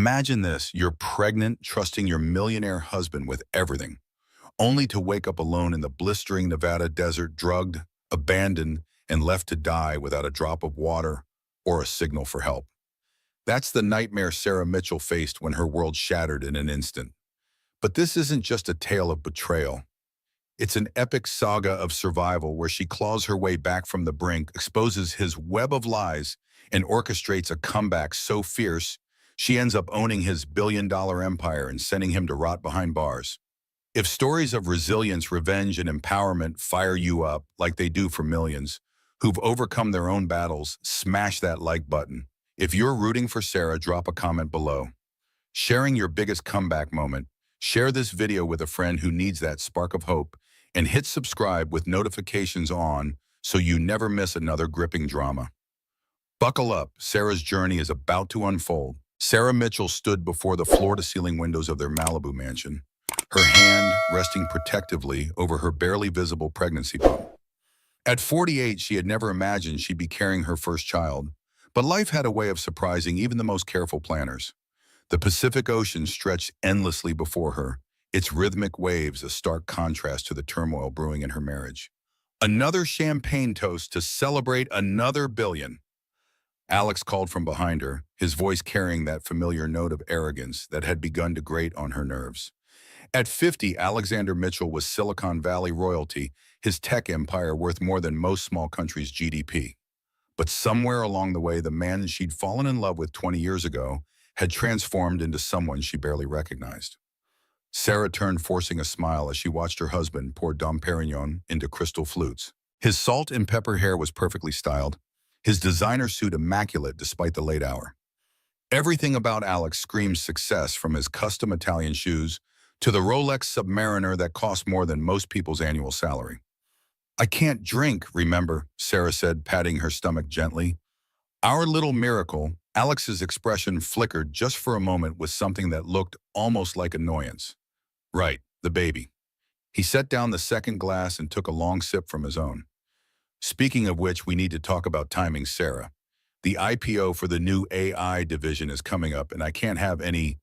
Imagine this, you're pregnant, trusting your millionaire husband with everything, only to wake up alone in the blistering Nevada desert, drugged, abandoned, and left to die without a drop of water or a signal for help. That's the nightmare Sarah Mitchell faced when her world shattered in an instant. But this isn't just a tale of betrayal. It's an epic saga of survival where she claws her way back from the brink, exposes his web of lies, and orchestrates a comeback so fierce she ends up owning his billion-dollar empire and sending him to rot behind bars. If stories of resilience, revenge, and empowerment fire you up like they do for millions who've overcome their own battles, smash that like button. If you're rooting for Sarah, drop a comment below. Sharing your biggest comeback moment, share this video with a friend who needs that spark of hope, and hit subscribe with notifications on so you never miss another gripping drama. Buckle up, Sarah's journey is about to unfold. Sarah Mitchell stood before the floor-to-ceiling windows of their Malibu mansion, her hand resting protectively over her barely visible pregnancy pump. At 48, she had never imagined she'd be carrying her first child, but life had a way of surprising even the most careful planners. The Pacific Ocean stretched endlessly before her, its rhythmic waves a stark contrast to the turmoil brewing in her marriage. Another champagne toast to celebrate another billion. Alex called from behind her, his voice carrying that familiar note of arrogance that had begun to grate on her nerves. At 50, Alexander Mitchell was Silicon Valley royalty, his tech empire worth more than most small countries' GDP. But somewhere along the way, the man she'd fallen in love with 20 years ago had transformed into someone she barely recognized. Sarah turned, forcing a smile as she watched her husband pour Dom Perignon into crystal flutes. His salt and pepper hair was perfectly styled, his designer suit immaculate despite the late hour. Everything about Alex screamed success, from his custom Italian shoes to the Rolex Submariner that cost more than most people's annual salary. "I can't drink, remember," Sarah said, patting her stomach gently. Our little miracle. Alex's expression flickered just for a moment with something that looked almost like annoyance. Right, the baby. He set down the second glass and took a long sip from his own. Speaking of which, we need to talk about timing, Sarah. The IPO for the new AI division is coming up, and I can't have any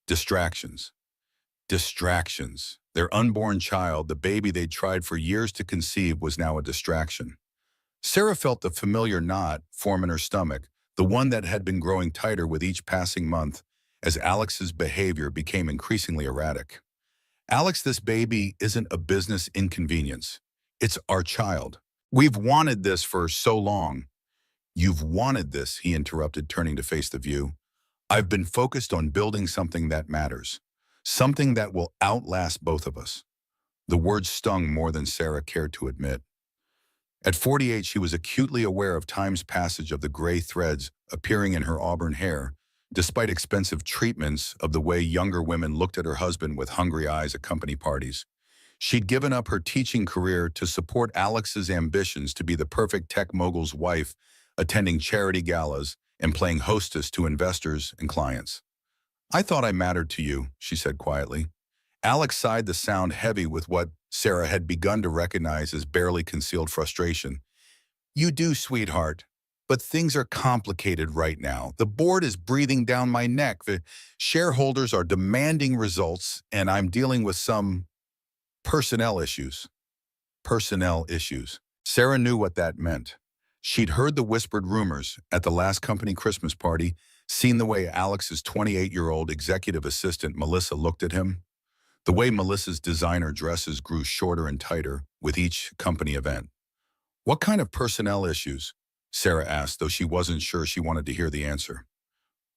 distractions. Distractions. Their unborn child, the baby they tried for years to conceive, was now a distraction. Sarah felt the familiar knot form in her stomach, the one that had been growing tighter with each passing month as Alex's behavior became increasingly erratic. "Alex, this baby isn't a business inconvenience. It's our child. We've wanted this for so long." "You've wanted this," he interrupted, turning to face the view. "I've been focused on building something that matters, something that will outlast both of us." The words stung more than Sarah cared to admit. At 48, she was acutely aware of time's passage, of the gray threads appearing in her auburn hair, despite expensive treatments, of the way younger women looked at her husband with hungry eyes at company parties. She'd given up her teaching career to support Alex's ambitions to be the perfect tech mogul's wife, attending charity galas and playing hostess to investors and clients. "I thought I mattered to you," she said quietly. Alex sighed, the sound heavy with what Sarah had begun to recognize as barely concealed frustration. "You do, sweetheart. But things are complicated right now. The board is breathing down my neck. The shareholders are demanding results, and I'm dealing with some personnel issues." Personnel issues. Sarah knew what that meant. She'd heard the whispered rumors at the last company Christmas party, seen the way Alex's 28-year-old executive assistant Melissa looked at him, the way Melissa's designer dresses grew shorter and tighter with each company event. "What kind of personnel issues?" Sarah asked, though she wasn't sure she wanted to hear the answer.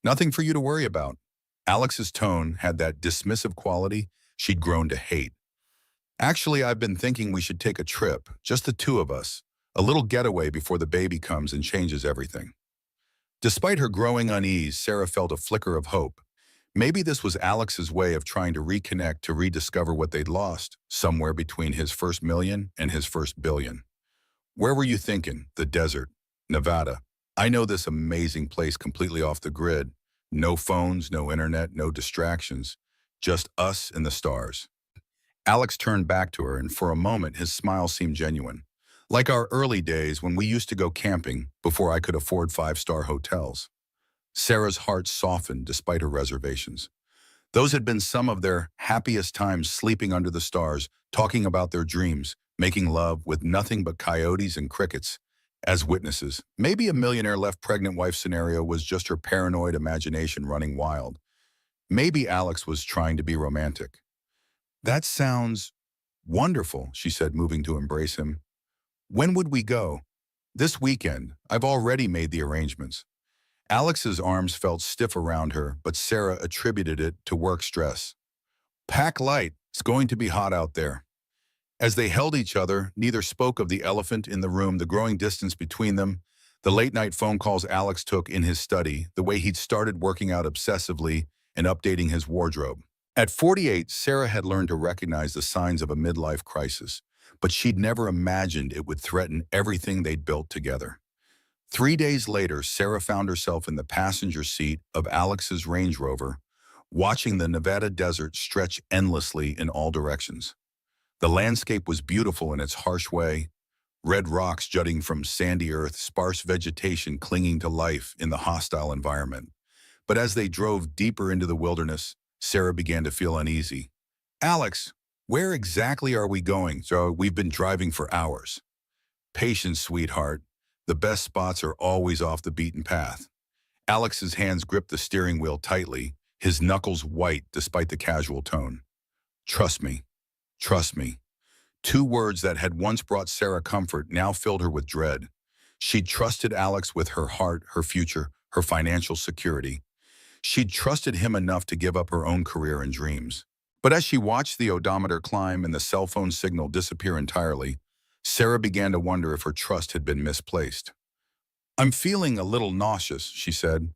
"Nothing for you to worry about." Alex's tone had that dismissive quality she'd grown to hate. "Actually, I've been thinking we should take a trip, just the two of us, a little getaway before the baby comes and changes everything." Despite her growing unease, Sarah felt a flicker of hope. Maybe this was Alex's way of trying to reconnect, to rediscover what they'd lost, somewhere between his first million and his first billion. "Where were you thinking?" "The desert. Nevada. I know this amazing place completely off the grid. No phones, no internet, no distractions. Just us and the stars." Alex turned back to her, and for a moment his smile seemed genuine. "Like our early days when we used to go camping before I could afford five-star hotels." Sarah's heart softened despite her reservations. Those had been some of their happiest times, sleeping under the stars, talking about their dreams, making love with nothing but coyotes and crickets as witnesses. Maybe a millionaire left pregnant wife scenario was just her paranoid imagination running wild. Maybe Alex was trying to be romantic. That sounds wonderful, she said, moving to embrace him. When would we go? This weekend. I've already made the arrangements. Alex's arms felt stiff around her, but Sarah attributed it to work stress. Pack light. It's going to be hot out there. As they held each other, neither spoke of the elephant in the room, the growing distance between them, the late-night phone calls Alex took in his study, the way he'd started working out obsessively and updating his wardrobe. At 48, Sarah had learned to recognize the signs of a midlife crisis, but she'd never imagined it would threaten everything they'd built together. 3 days later, Sarah found herself in the passenger seat of Alex's Range Rover, watching the Nevada desert stretch endlessly in all directions. The landscape was beautiful in its harsh way, red rocks jutting from sandy earth, sparse vegetation clinging to life in the hostile environment. But as they drove deeper into the wilderness, Sarah began to feel uneasy. Alex, where exactly are we going? So we've been driving for hours. Patience, sweetheart. The best spots are always off the beaten path. Alex's hands gripped the steering wheel tightly, his knuckles white despite the casual tone. Trust me. Trust me. 2 words that had once brought Sarah comfort now filled her with dread. She'd trusted Alex with her heart, her future, her financial security. She'd trusted him enough to give up her own career and dreams. But as she watched the odometer climb and the cell phone signal disappear entirely, Sarah began to wonder if her trust had been misplaced. I'm feeling a little nauseous, she said,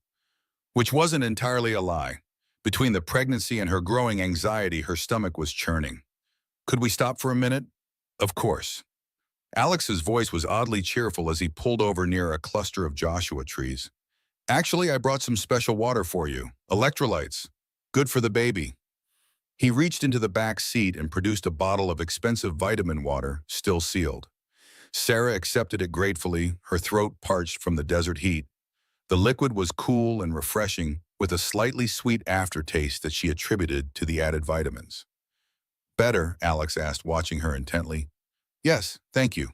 which wasn't entirely a lie. Between the pregnancy and her growing anxiety, her stomach was churning. Could we stop for a minute? Of course. Alex's voice was oddly cheerful as he pulled over near a cluster of Joshua trees. Actually, I brought some special water for you. Electrolytes. Good for the baby. He reached into the back seat and produced a bottle of expensive vitamin water, still sealed. Sarah accepted it gratefully, her throat parched from the desert heat. The liquid was cool and refreshing, with a slightly sweet aftertaste that she attributed to the added vitamins. Better? Alex asked, watching her intently. Yes, thank you.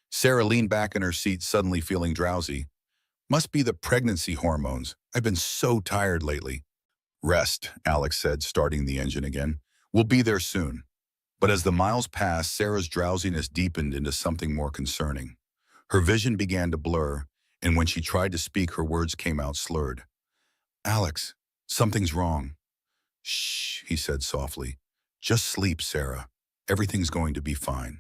Sarah leaned back in her seat, suddenly feeling drowsy. Must be the pregnancy hormones. I've been so tired lately. Rest, Alex said, starting the engine again. We'll be there soon. But as the miles passed, Sarah's drowsiness deepened into something more concerning. Her vision began to blur, and when she tried to speak, her words came out slurred. Alex, something's wrong. Shh, he said softly. Just sleep, Sarah. Everything's going to be fine.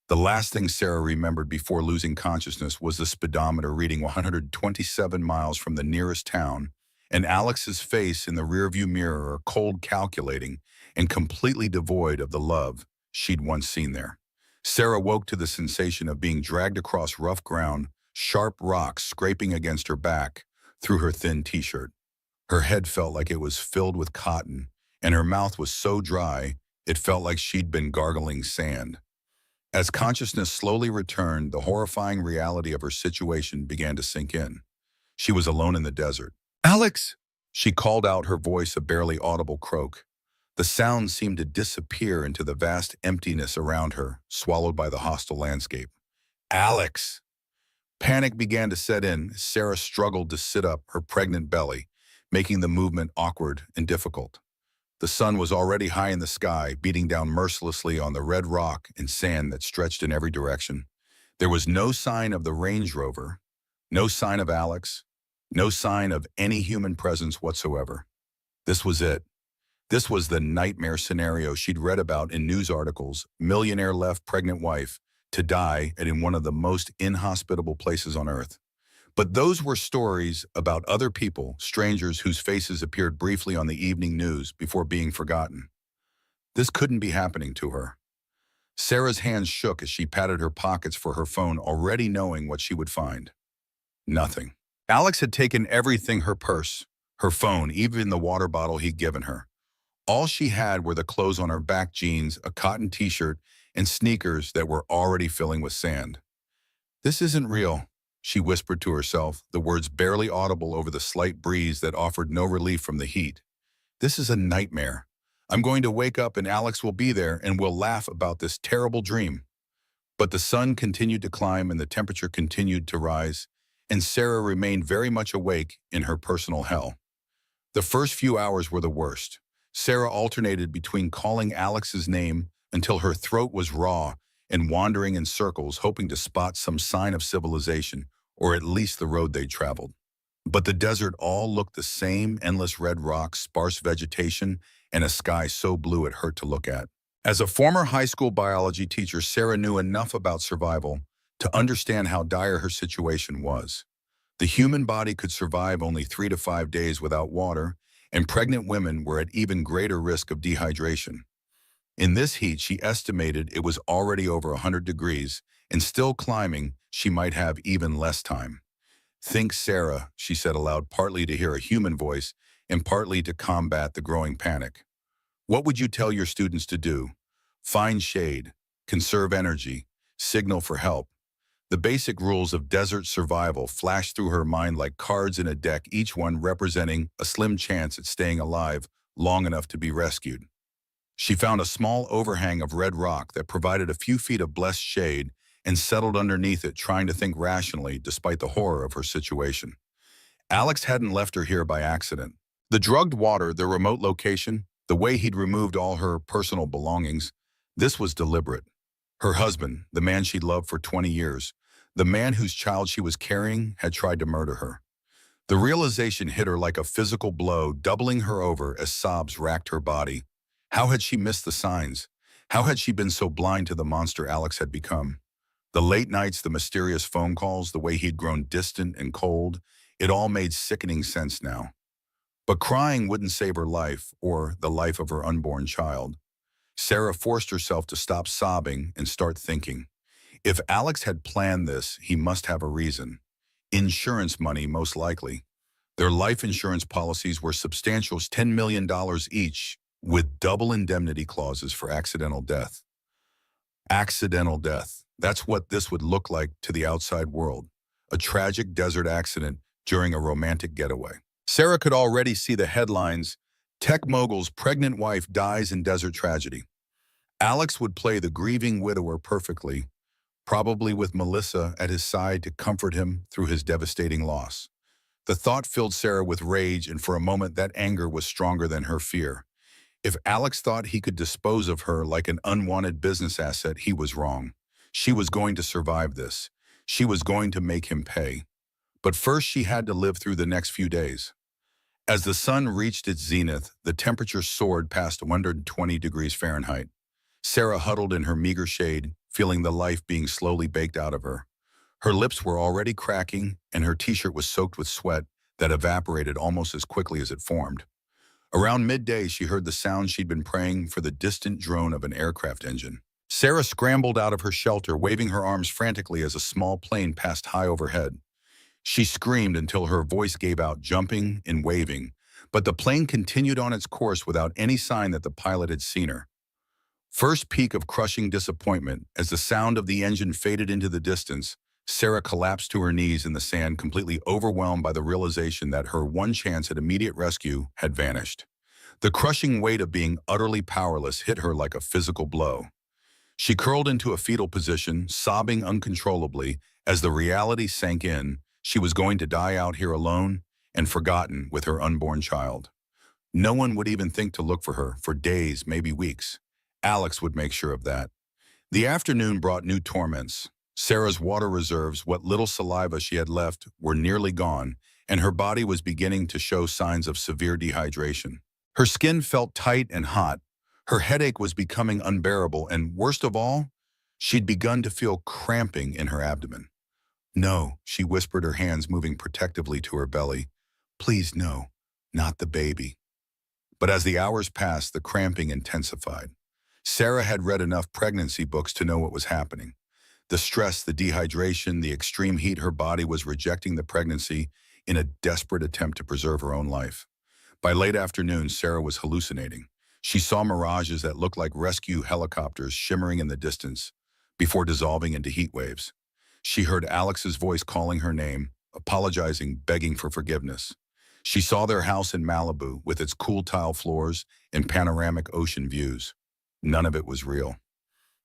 The last thing Sarah remembered before losing consciousness was the speedometer reading 127 miles from the nearest town, and Alex's face in the rearview mirror, cold, calculating, and completely devoid of the love she'd once seen there. Sarah woke to the sensation of being dragged across rough ground, sharp rocks scraping against her back through her thin t-shirt. Her head felt like it was filled with cotton, and her mouth was so dry it felt like she'd been gargling sand. As consciousness slowly returned, the horrifying reality of her situation began to sink in. She was alone in the desert. Alex! She called out, her voice a barely audible croak. The sound seemed to disappear into the vast emptiness around her, swallowed by the hostile landscape. Alex! Panic began to set in as Sarah struggled to sit up, her pregnant belly, making the movement awkward and difficult. The sun was already high in the sky, beating down mercilessly on the red rock and sand that stretched in every direction. There was no sign of the Range Rover, no sign of Alex, no sign of any human presence whatsoever. This was it. This was the nightmare scenario she'd read about in news articles. Millionaire left pregnant wife to die in one of the most inhospitable places on earth. But those were stories about other people, strangers whose faces appeared briefly on the evening news before being forgotten. This couldn't be happening to her. Sarah's hands shook as she patted her pockets for her phone, already knowing what she would find. Nothing. Alex had taken everything: her purse, her phone, even the water bottle he'd given her. All she had were the clothes on her back, jeans, a cotton t-shirt, and sneakers that were already filling with sand. This isn't real, she whispered to herself, the words barely audible over the slight breeze that offered no relief from the heat. This is a nightmare. I'm going to wake up and Alex will be there and we'll laugh about this terrible dream. But the sun continued to climb and the temperature continued to rise, and Sarah remained very much awake in her personal hell. The first few hours were the worst. Sarah alternated between calling Alex's name until her throat was raw and wandering in circles hoping to spot some sign of civilization, or at least the road they'd traveled. But the desert all looked the same: endless red rocks, sparse vegetation, and a sky so blue it hurt to look at. As a former high school biology teacher, Sarah knew enough about survival to understand how dire her situation was. The human body could survive only 3 to 5 days without water, and pregnant women were at even greater risk of dehydration. In this heat, she estimated it was already over 100 degrees, and still climbing, she might have even less time. "Think, Sarah," she said aloud, partly to hear a human voice and partly to combat the growing panic. "What would you tell your students to do? Find shade, conserve energy, signal for help." The basic rules of desert survival flashed through her mind like cards in a deck, each one representing a slim chance at staying alive long enough to be rescued. She found a small overhang of red rock that provided a few feet of blessed shade and settled underneath it, trying to think rationally despite the horror of her situation. Alex hadn't left her here by accident. The drugged water, the remote location, the way he'd removed all her personal belongings, this was deliberate. Her husband, the man she'd loved for 20 years, the man whose child she was carrying, had tried to murder her. The realization hit her like a physical blow, doubling her over as sobs racked her body. How had she missed the signs? How had she been so blind to the monster Alex had become? The late nights, the mysterious phone calls, the way he'd grown distant and cold, it all made sickening sense now. But crying wouldn't save her life or the life of her unborn child. Sarah forced herself to stop sobbing and start thinking. If Alex had planned this, he must have a reason. Insurance money, most likely. Their life insurance policies were substantial, $10 million each, with double indemnity clauses for accidental death. Accidental death. That's what this would look like to the outside world. A tragic desert accident during a romantic getaway. Sarah could already see the headlines: "Tech mogul's pregnant wife dies in desert tragedy." Alex would play the grieving widower perfectly, probably with Melissa at his side to comfort him through his devastating loss. The thought filled Sarah with rage, and for a moment that anger was stronger than her fear. If Alex thought he could dispose of her like an unwanted business asset, he was wrong. She was going to survive this. She was going to make him pay. But first she had to live through the next few days. As the sun reached its zenith, the temperature soared past 120 degrees Fahrenheit. Sarah huddled in her meager shade, feeling the life being slowly baked out of her. Her lips were already cracking, and her t-shirt was soaked with sweat that evaporated almost as quickly as it formed. Around midday, she heard the sound she'd been praying for: the distant drone of an aircraft engine. Sarah scrambled out of her shelter, waving her arms frantically as a small plane passed high overhead. She screamed until her voice gave out, jumping and waving, but the plane continued on its course without any sign that the pilot had seen her. First peak of crushing disappointment, as the sound of the engine faded into the distance, Sarah collapsed to her knees in the sand, completely overwhelmed by the realization that her one chance at immediate rescue had vanished. The crushing weight of being utterly powerless hit her like a physical blow. She curled into a fetal position, sobbing uncontrollably as the reality sank in. She was going to die out here alone and forgotten with her unborn child. No one would even think to look for her for days, maybe weeks. Alex would make sure of that. The afternoon brought new torments. Sarah's water reserves, what little saliva she had left, were nearly gone, and her body was beginning to show signs of severe dehydration. Her skin felt tight and hot. Her headache was becoming unbearable, and worst of all, she'd begun to feel cramping in her abdomen. "No," she whispered, her hands moving protectively to her belly. "Please no, not the baby." But as the hours passed, the cramping intensified. Sarah had read enough pregnancy books to know what was happening. The stress, the dehydration, the extreme heat, her body was rejecting the pregnancy in a desperate attempt to preserve her own life. By late afternoon, Sarah was hallucinating. She saw mirages that looked like rescue helicopters shimmering in the distance before dissolving into heat waves. She heard Alex's voice calling her name, apologizing, begging for forgiveness. She saw their house in Malibu with its cool tile floors and panoramic ocean views. None of it was real.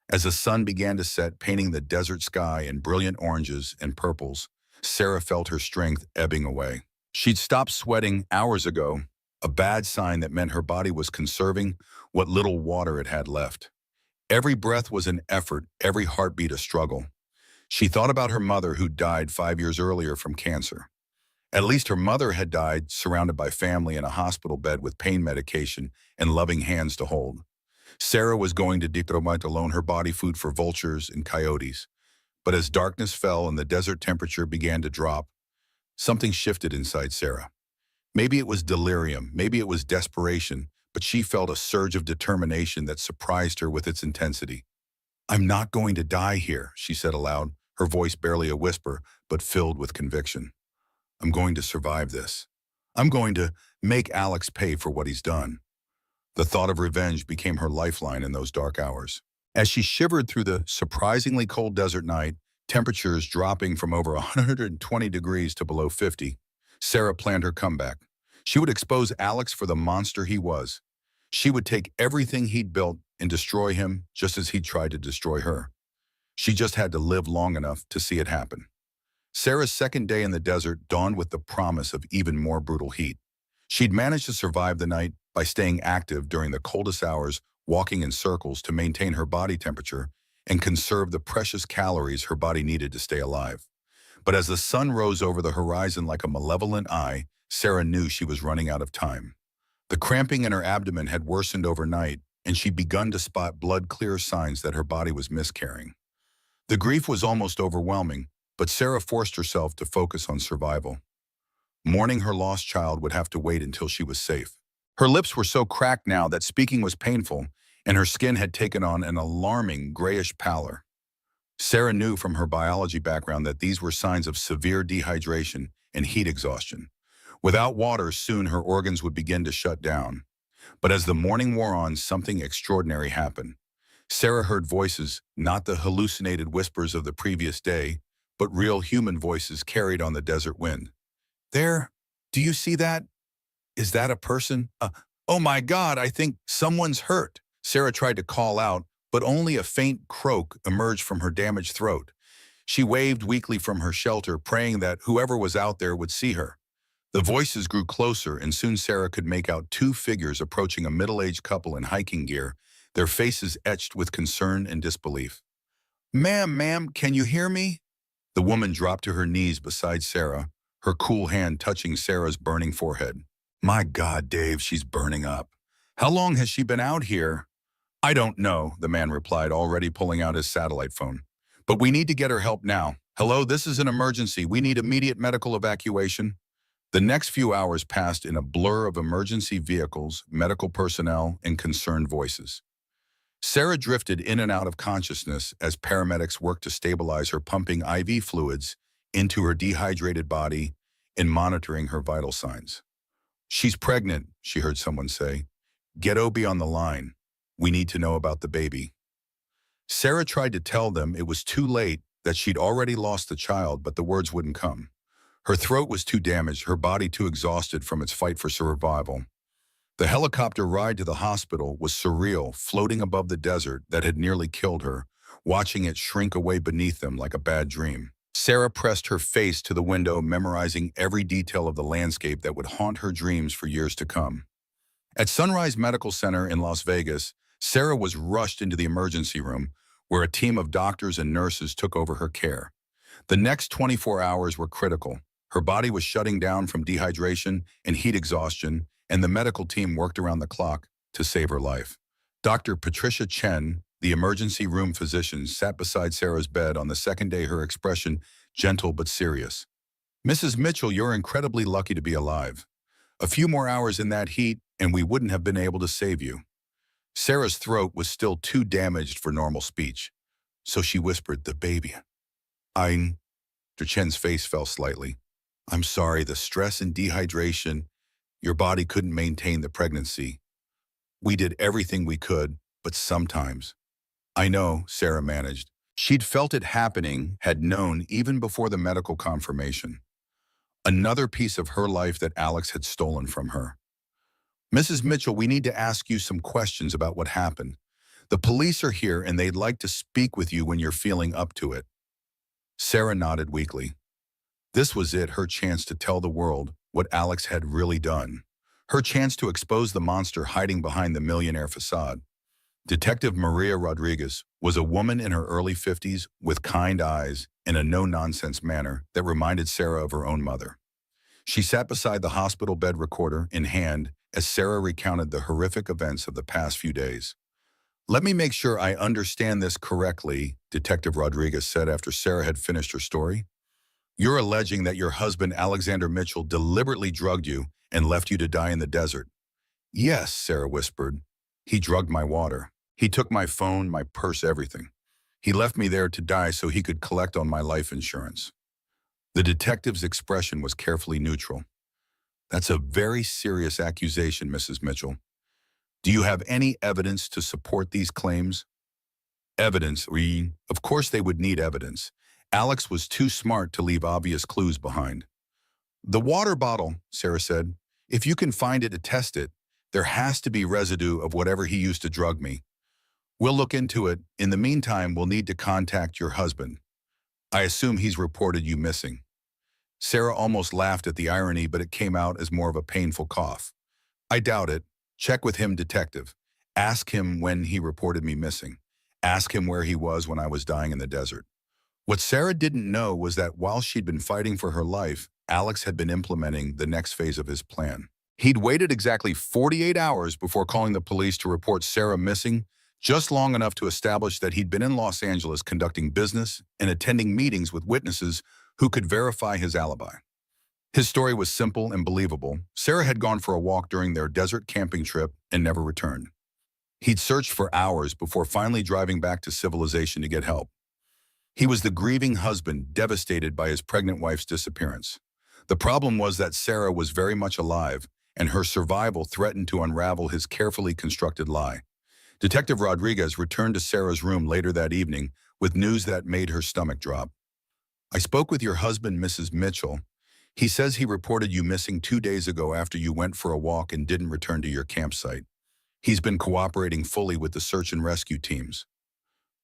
As the sun began to set, painting the desert sky in brilliant oranges and purples, Sarah felt her strength ebbing away. She'd stopped sweating hours ago, a bad sign that meant her body was conserving what little water it had left. Every breath was an effort, every heartbeat a struggle. She thought about her mother who died 5 years earlier from cancer. At least her mother had died surrounded by family in a hospital bed with pain medication and loving hands to hold. Sarah was going to Dicromite alone, her body food for vultures and coyotes. But as darkness fell and the desert temperature began to drop, something shifted inside Sarah. Maybe it was delirium, maybe it was desperation, but she felt a surge of determination that surprised her with its intensity. "I'm not going to die here," she said aloud, her voice barely a whisper, but filled with conviction. "I'm going to survive this. I'm going to make Alex pay for what he's done." The thought of revenge became her lifeline in those dark hours. As she shivered through the surprisingly cold desert night, temperatures dropping from over 120 degrees to below 50, Sarah planned her comeback. She would expose Alex for the monster he was. She would take everything he'd built and destroy him just as he tried to destroy her. She just had to live long enough to see it happen. Sarah's second day in the desert dawned with the promise of even more brutal heat. She'd managed to survive the night by staying active during the coldest hours, walking in circles to maintain her body temperature and conserve the precious calories her body needed to stay alive. But as the sun rose over the horizon like a malevolent eye, Sarah knew she was running out of time. The cramping in her abdomen had worsened overnight, and she'd begun to spot blood-clear signs that her body was miscarrying. The grief was almost overwhelming, but Sarah forced herself to focus on survival. Mourning her lost child would have to wait until she was safe. Her lips were so cracked now that speaking was painful, and her skin had taken on an alarming grayish pallor. Sarah knew from her biology background that these were signs of severe dehydration and heat exhaustion. Without water, soon her organs would begin to shut down. But as the morning wore on, something extraordinary happened. Sarah heard voices, not the hallucinated whispers of the previous day, but real human voices carried on the desert wind. "There, do you see that? Is that a person? Oh my God, I think someone's hurt." Sarah tried to call out, but only a faint croak emerged from her damaged throat. She waved weakly from her shelter, praying that whoever was out there would see her. The voices grew closer, and soon Sarah could make out two figures approaching a middle-aged couple in hiking gear, their faces etched with concern and disbelief. Ma'am, can you hear me?" The woman dropped to her knees beside Sarah, her cool hand touching Sarah's burning forehead. "My God, Dave, she's burning up. How long has she been out here?" "I don't know," the man replied, already pulling out his satellite phone. "But we need to get her help now. Hello, this is an emergency. We need immediate medical evacuation." The next few hours passed in a blur of emergency vehicles, medical personnel, and concerned voices. Sarah drifted in and out of consciousness as paramedics worked to stabilize her, pumping IV fluids into her dehydrated body and monitoring her vital signs. "She's pregnant," she heard someone say. "Get Obi on the line. We need to know about the baby." Sarah tried to tell them it was too late, that she'd already lost the child, but the words wouldn't come. Her throat was too damaged, her body too exhausted from its fight for survival. The helicopter ride to the hospital was surreal, floating above the desert that had nearly killed her, watching it shrink away beneath them like a bad dream. Sarah pressed her face to the window, memorizing every detail of the landscape that would haunt her dreams for years to come. At Sunrise Medical Center in Las Vegas, Sarah was rushed into the emergency room, where a team of doctors and nurses took over her care. The next 24 hours were critical. Her body was shutting down from dehydration and heat exhaustion, and the medical team worked around the clock to save her life. Dr. Patricia Chen, the emergency room physician, sat beside Sarah's bed on the second day, her expression gentle but serious. "Mrs. Mitchell, you're incredibly lucky to be alive. A few more hours in that heat, and we wouldn't have been able to save you." Sarah's throat was still too damaged for normal speech, so she whispered, "The baby." Dr. Chen's face fell slightly. "I'm sorry, the stress and dehydration, your body couldn't maintain the pregnancy. We did everything we could, but sometimes." "I know," Sarah managed. She'd felt it happening, had known even before the medical confirmation. Another piece of her life that Alex had stolen from her. Mrs. Mitchell, we need to ask you some questions about what happened. The police are here and they'd like to speak with you when you're feeling up to it. Sarah nodded weakly. This was it, her chance to tell the world what Alex had really done. Her chance to expose the monster hiding behind the millionaire facade. Detective Maria Rodriguez was a woman in her early 50s with kind eyes and a no-nonsense manner that reminded Sarah of her own mother. She sat beside the hospital bed, recorder in hand, as Sarah recounted the horrific events of the past few days. Let me make sure I understand this correctly, Detective Rodriguez said after Sarah had finished her story. You're alleging that your husband, Alexander Mitchell, deliberately drugged you and left you to die in the desert. Yes, Sarah whispered. He drugged my water. He took my phone, my purse, everything. He left me there to die so he could collect on my life insurance. The detective's expression was carefully neutral. That's a very serious accusation, Mrs. Mitchell. Do you have any evidence to support these claims? Evidence, of course they would need evidence. Alex was too smart to leave obvious clues behind. The water bottle, Sarah said. If you can find it to test it, there has to be residue of whatever he used to drug me. We'll look into it. In the meantime, we'll need to contact your husband. I assume he's reported you missing. Sarah almost laughed at the irony, but it came out as more of a painful cough. I doubt it. Check with him, detective. Ask him when he reported me missing. Ask him where he was when I was dying in the desert. What Sarah didn't know was that while she'd been fighting for her life, Alex had been implementing the next phase of his plan. He'd waited exactly 48 hours before calling the police to report Sarah missing, just long enough to establish that he'd been in Los Angeles conducting business and attending meetings with witnesses who could verify his alibi. His story was simple and believable. Sarah had gone for a walk during their desert camping trip and never returned. He'd searched for hours before finally driving back to civilization to get help. He was the grieving husband devastated by his pregnant wife's disappearance. The problem was that Sarah was very much alive, and her survival threatened to unravel his carefully constructed lie. Detective Rodriguez returned to Sarah's room later that evening with news that made her stomach drop. I spoke with your husband, Mrs. Mitchell. He says he reported you missing 2 days ago after you went for a walk and didn't return to your campsite. He's been cooperating fully with the search and rescue teams.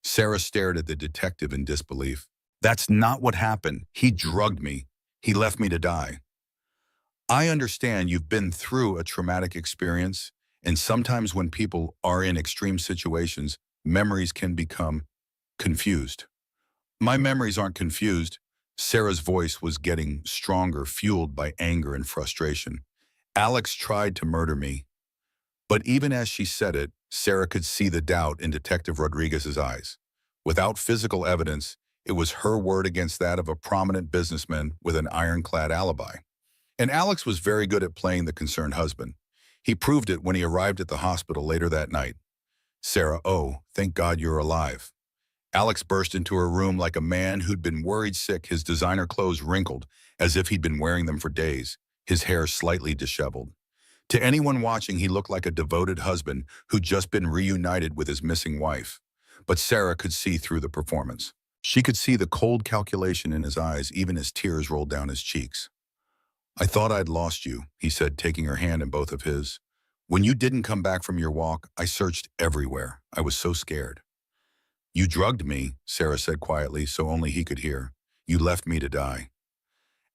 Sarah stared at the detective in disbelief. That's not what happened. He drugged me. He left me to die. I understand you've been through a traumatic experience, and sometimes when people are in extreme situations, memories can become confused. My memories aren't confused. Sarah's voice was getting stronger, fueled by anger and frustration. Alex tried to murder me. But even as she said it, Sarah could see the doubt in Detective Rodriguez's eyes. Without physical evidence, it was her word against that of a prominent businessman with an ironclad alibi. And Alex was very good at playing the concerned husband. He proved it when he arrived at the hospital later that night. Sarah, oh, thank God you're alive. Alex burst into her room like a man who'd been worried sick, his designer clothes wrinkled as if he'd been wearing them for days, his hair slightly disheveled. To anyone watching, he looked like a devoted husband who'd just been reunited with his missing wife. But Sarah could see through the performance. She could see the cold calculation in his eyes, even as tears rolled down his cheeks. I thought I'd lost you, he said, taking her hand in both of his. When you didn't come back from your walk, I searched everywhere. I was so scared. You drugged me, Sarah said quietly, so only he could hear. You left me to die.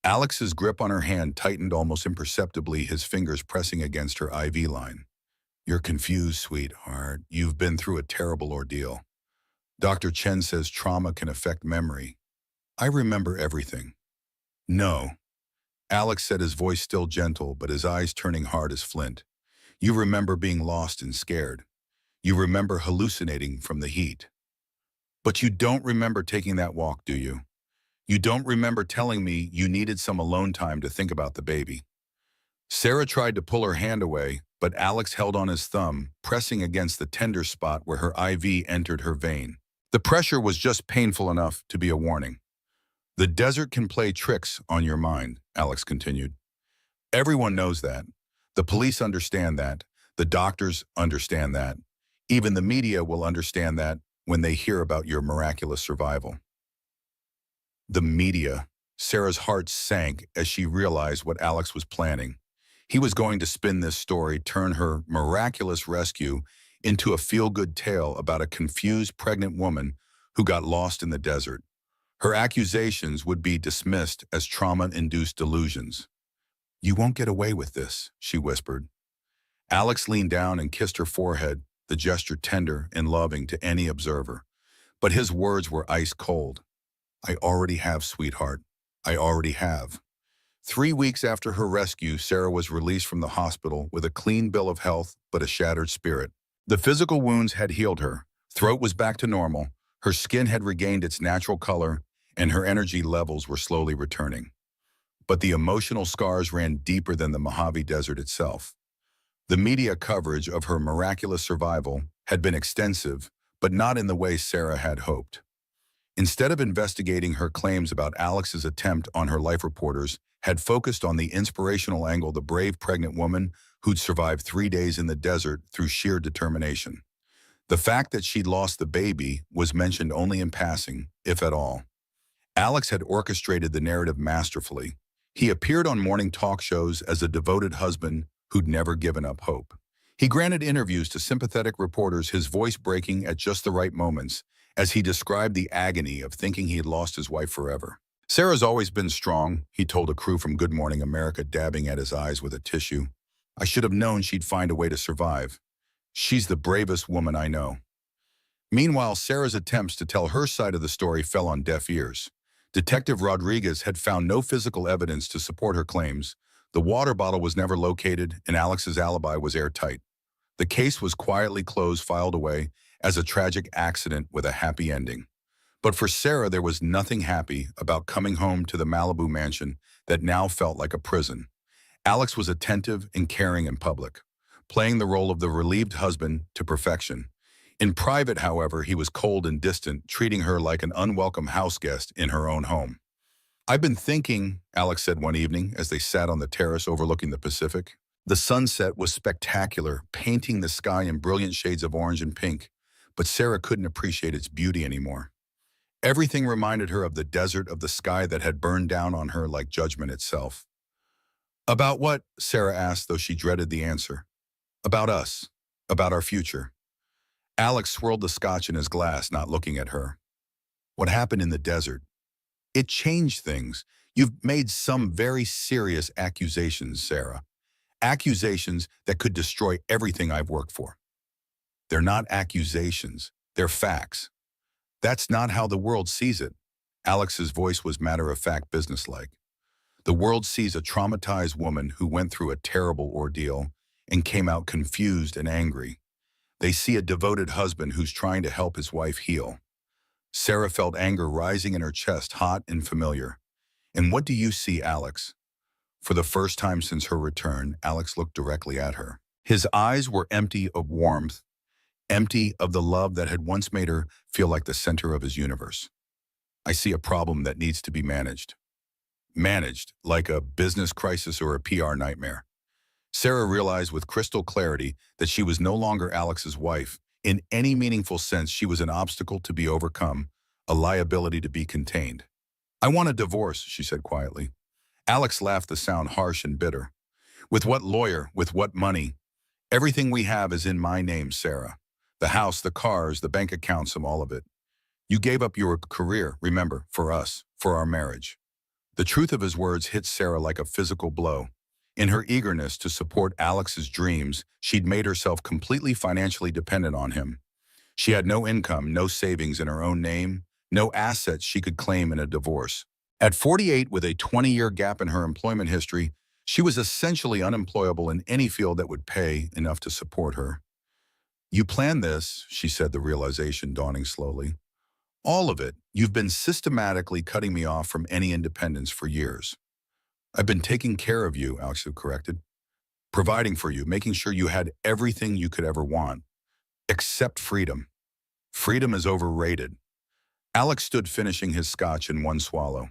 Alex's grip on her hand tightened almost imperceptibly, his fingers pressing against her IV line. You're confused, sweetheart. You've been through a terrible ordeal. Dr. Chen says trauma can affect memory. I remember everything. No. Alex said, his voice still gentle, but his eyes turning hard as flint. You remember being lost and scared. You remember hallucinating from the heat. But you don't remember taking that walk, do you? You don't remember telling me you needed some alone time to think about the baby. Sarah tried to pull her hand away, but Alex held on his thumb, pressing against the tender spot where her IV entered her vein. The pressure was just painful enough to be a warning. The desert can play tricks on your mind, Alex continued. Everyone knows that. The police understand that. The doctors understand that. Even the media will understand that. when they hear about your miraculous survival. The media. Sarah's heart sank as she realized what Alex was planning. He was going to spin this story, turn her miraculous rescue into a feel-good tale about a confused pregnant woman who got lost in the desert. Her accusations would be dismissed as trauma-induced delusions. "You won't get away with this," she whispered. Alex leaned down and kissed her forehead, the gesture tender and loving to any observer. But his words were ice cold. "I already have, sweetheart. I already have." 3 weeks after her rescue, Sarah was released from the hospital with a clean bill of health but a shattered spirit. The physical wounds had healed her. Throat was back to normal. Her skin had regained its natural color, and her energy levels were slowly returning. But the emotional scars ran deeper than the Mojave Desert itself. The media coverage of her miraculous survival had been extensive, but not in the way Sarah had hoped. Instead of investigating her claims about Alex's attempt on her, life reporters had focused on the inspirational angle, the brave pregnant woman who'd survived 3 days in the desert through sheer determination. The fact that she'd lost the baby was mentioned only in passing, if at all. Alex had orchestrated the narrative masterfully. He appeared on morning talk shows as a devoted husband who'd never given up hope. He granted interviews to sympathetic reporters, his voice breaking at just the right moments, as he described the agony of thinking he had lost his wife forever. "Sarah's always been strong," he told a crew from Good Morning America, dabbing at his eyes with a tissue. "I should have known she'd find a way to survive. She's the bravest woman I know." Meanwhile, Sarah's attempts to tell her side of the story fell on deaf ears. Detective Rodriguez had found no physical evidence to support her claims. The water bottle was never located, and Alex's alibi was airtight. The case was quietly closed, filed away as a tragic accident with a happy ending. But for Sarah, there was nothing happy about coming home to the Malibu mansion that now felt like a prison. Alex was attentive and caring in public, playing the role of the relieved husband to perfection. In private, however, he was cold and distant, treating her like an unwelcome houseguest in her own home. "I've been thinking," Alex said one evening as they sat on the terrace overlooking the Pacific. The sunset was spectacular, painting the sky in brilliant shades of orange and pink, but Sarah couldn't appreciate its beauty anymore. Everything reminded her of the desert, of the sky that had burned down on her like judgment itself. "About what?" Sarah asked, though she dreaded the answer. "About us. About our future." Alex swirled the scotch in his glass, not looking at her. "What happened in the desert? It changed things. You've made some very serious accusations, Sarah. Accusations that could destroy everything I've worked for." "They're not accusations. They're facts. That's not how the world sees it." Alex's voice was matter-of-fact, businesslike. "The world sees a traumatized woman who went through a terrible ordeal and came out confused and angry. They see a devoted husband who's trying to help his wife heal." Sarah felt anger rising in her chest, hot and familiar. "And what do you see, Alex?" For the first time since her return, Alex looked directly at her. His eyes were empty of warmth, empty of the love that had once made her feel like the center of his universe. "I see a problem that needs to be managed." Managed, like a business crisis or a PR nightmare. Sarah realized with crystal clarity that she was no longer Alex's wife. In any meaningful sense, she was an obstacle to be overcome, a liability to be contained. "I want a divorce," she said quietly. Alex laughed, the sound harsh and bitter. "With what lawyer? With what money? Everything we have is in my name, Sarah. The house, the cars, the bank accounts, and all of it. You gave up your career, remember, for us, for our marriage." The truth of his words hit Sarah like a physical blow. In her eagerness to support Alex's dreams, she'd made herself completely financially dependent on him. She had no income, no savings in her own name, no assets she could claim in a divorce. At 48, with a 20-year gap in her employment history, she was essentially unemployable in any field that would pay enough to support her. "You planned this," she said, the realization dawning slowly. "All of it. You've been systematically cutting me off from any independence for years." "I've been taking care of you," Alex corrected. "Providing for you, making sure you had everything you could ever want. Except freedom. Freedom is overrated." Alex stood, finishing his scotch in one swallow.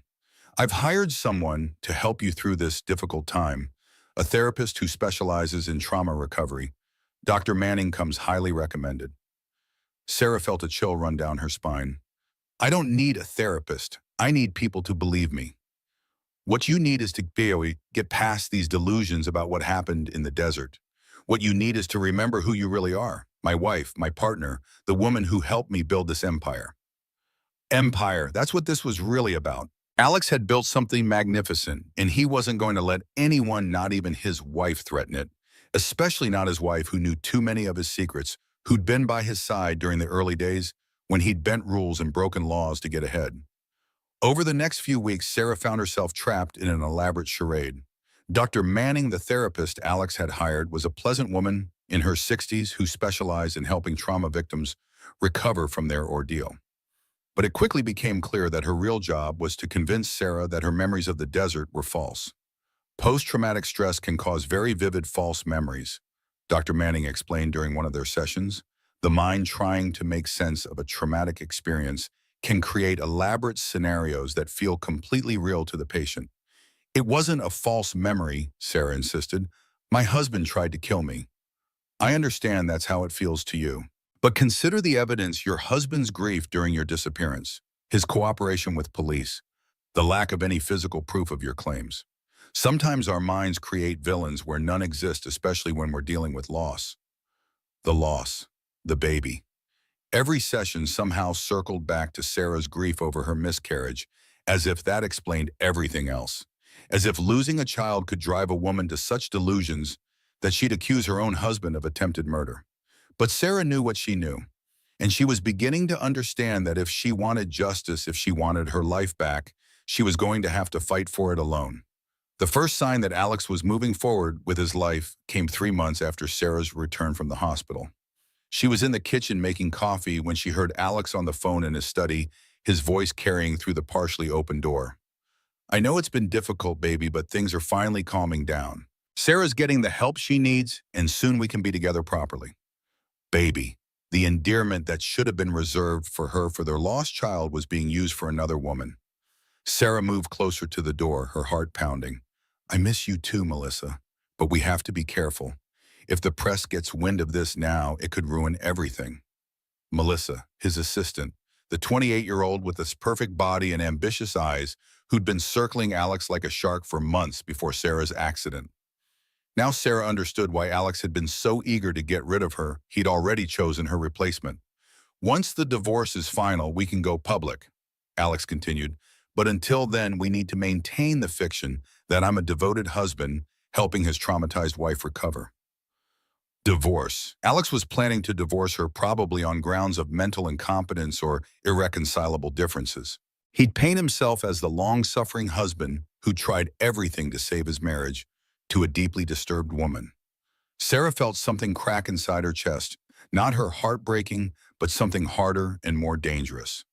"I've hired someone to help you through this difficult time, a therapist who specializes in trauma recovery. Dr. Manning comes highly recommended." Sarah felt a chill run down her spine. I don't need a therapist. I need people to believe me. What you need is to be able to get past these delusions about what happened in the desert. What you need is to remember who you really are. My wife, my partner, the woman who helped me build this empire. Empire, that's what this was really about. Alex had built something magnificent, and he wasn't going to let anyone, not even his wife, threaten it. Especially not his wife, who knew too many of his secrets, who'd been by his side during the early days when he'd bent rules and broken laws to get ahead. Over the next few weeks, Sarah found herself trapped in an elaborate charade. Dr. Manning, the therapist Alex had hired, was a pleasant woman in her 60s who specialized in helping trauma victims recover from their ordeal. But it quickly became clear that her real job was to convince Sarah that her memories of the desert were false. Post-traumatic stress can cause very vivid false memories, Dr. Manning explained during one of their sessions. The mind trying to make sense of a traumatic experience can create elaborate scenarios that feel completely real to the patient. It wasn't a false memory, Sarah insisted. My husband tried to kill me. I understand that's how it feels to you. But consider the evidence: your husband's grief during your disappearance, his cooperation with police, the lack of any physical proof of your claims. Sometimes our minds create villains where none exist, especially when we're dealing with loss. The loss, the baby. Every session somehow circled back to Sarah's grief over her miscarriage, as if that explained everything else. As if losing a child could drive a woman to such delusions that she'd accuse her own husband of attempted murder. But Sarah knew what she knew, and she was beginning to understand that if she wanted justice, if she wanted her life back, she was going to have to fight for it alone. The first sign that Alex was moving forward with his life came 3 months after Sarah's return from the hospital. She was in the kitchen making coffee when she heard Alex on the phone in his study, his voice carrying through the partially open door. I know it's been difficult, baby, but things are finally calming down. Sarah's getting the help she needs, and soon we can be together properly. Baby, the endearment that should have been reserved for her for their lost child was being used for another woman. Sarah moved closer to the door, her heart pounding. I miss you too, Melissa, but we have to be careful. If the press gets wind of this now, it could ruin everything. Melissa, his assistant, the 28-year-old with this perfect body and ambitious eyes, who'd been circling Alex like a shark for months before Sarah's accident. Now Sarah understood why Alex had been so eager to get rid of her. He'd already chosen her replacement. Once the divorce is final, we can go public, Alex continued. But until then, we need to maintain the fiction that I'm a devoted husband helping his traumatized wife recover. Divorce. Alex was planning to divorce her, probably on grounds of mental incompetence or irreconcilable differences. He'd paint himself as the long-suffering husband who tried everything to save his marriage to a deeply disturbed woman. Sarah felt something crack inside her chest, not her heart breaking, but something harder and more dangerous.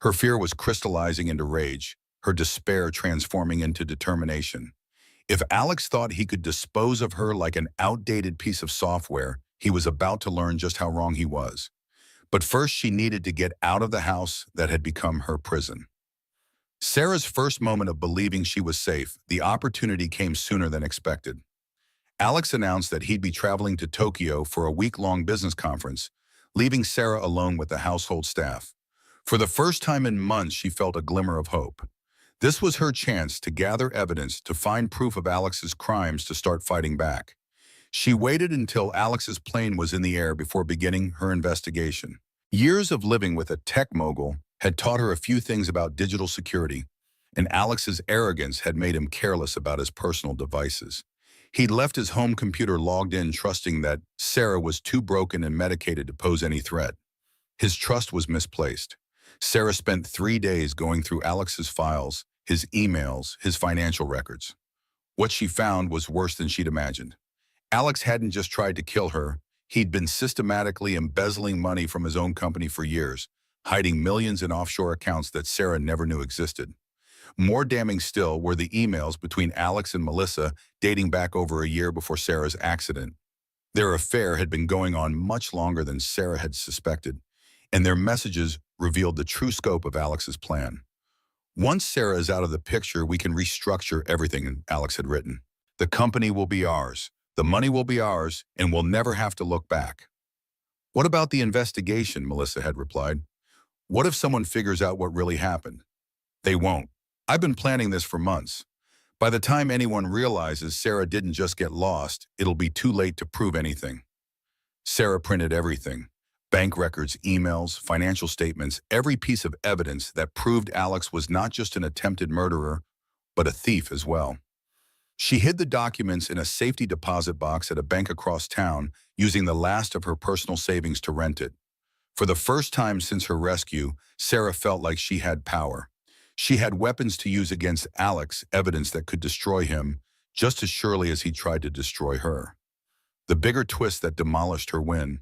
Her fear was crystallizing into rage, her despair transforming into determination. If Alex thought he could dispose of her like an outdated piece of software, he was about to learn just how wrong he was. But first, she needed to get out of the house that had become her prison. Sarah's first moment of believing she was safe, the opportunity came sooner than expected. Alex announced that he'd be traveling to Tokyo for a week-long business conference, leaving Sarah alone with the household staff. For the first time in months, she felt a glimmer of hope. This was her chance to gather evidence, to find proof of Alex's crimes, to start fighting back. She waited until Alex's plane was in the air before beginning her investigation. Years of living with a tech mogul had taught her a few things about digital security, and Alex's arrogance had made him careless about his personal devices. He'd left his home computer logged in, trusting that Sarah was too broken and medicated to pose any threat. His trust was misplaced. Sarah spent 3 days going through Alex's files, his emails, his financial records. What she found was worse than she'd imagined. Alex hadn't just tried to kill her, he'd been systematically embezzling money from his own company for years, hiding millions in offshore accounts that Sarah never knew existed. More damning still were the emails between Alex and Melissa, dating back over a year before Sarah's accident. Their affair had been going on much longer than Sarah had suspected, and their messages revealed the true scope of Alex's plan. Once Sarah is out of the picture, we can restructure everything, Alex had written. The company will be ours, the money will be ours, and we'll never have to look back. What about the investigation? Melissa had replied. What if someone figures out what really happened? They won't. I've been planning this for months. By the time anyone realizes Sarah didn't just get lost, it'll be too late to prove anything. Sarah printed everything. Bank records, emails, financial statements, every piece of evidence that proved Alex was not just an attempted murderer, but a thief as well. She hid the documents in a safety deposit box at a bank across town, using the last of her personal savings to rent it. For the first time since her rescue, Sarah felt like she had power. She had weapons to use against Alex, evidence that could destroy him, just as surely as he tried to destroy her. The bigger twist that demolished her win.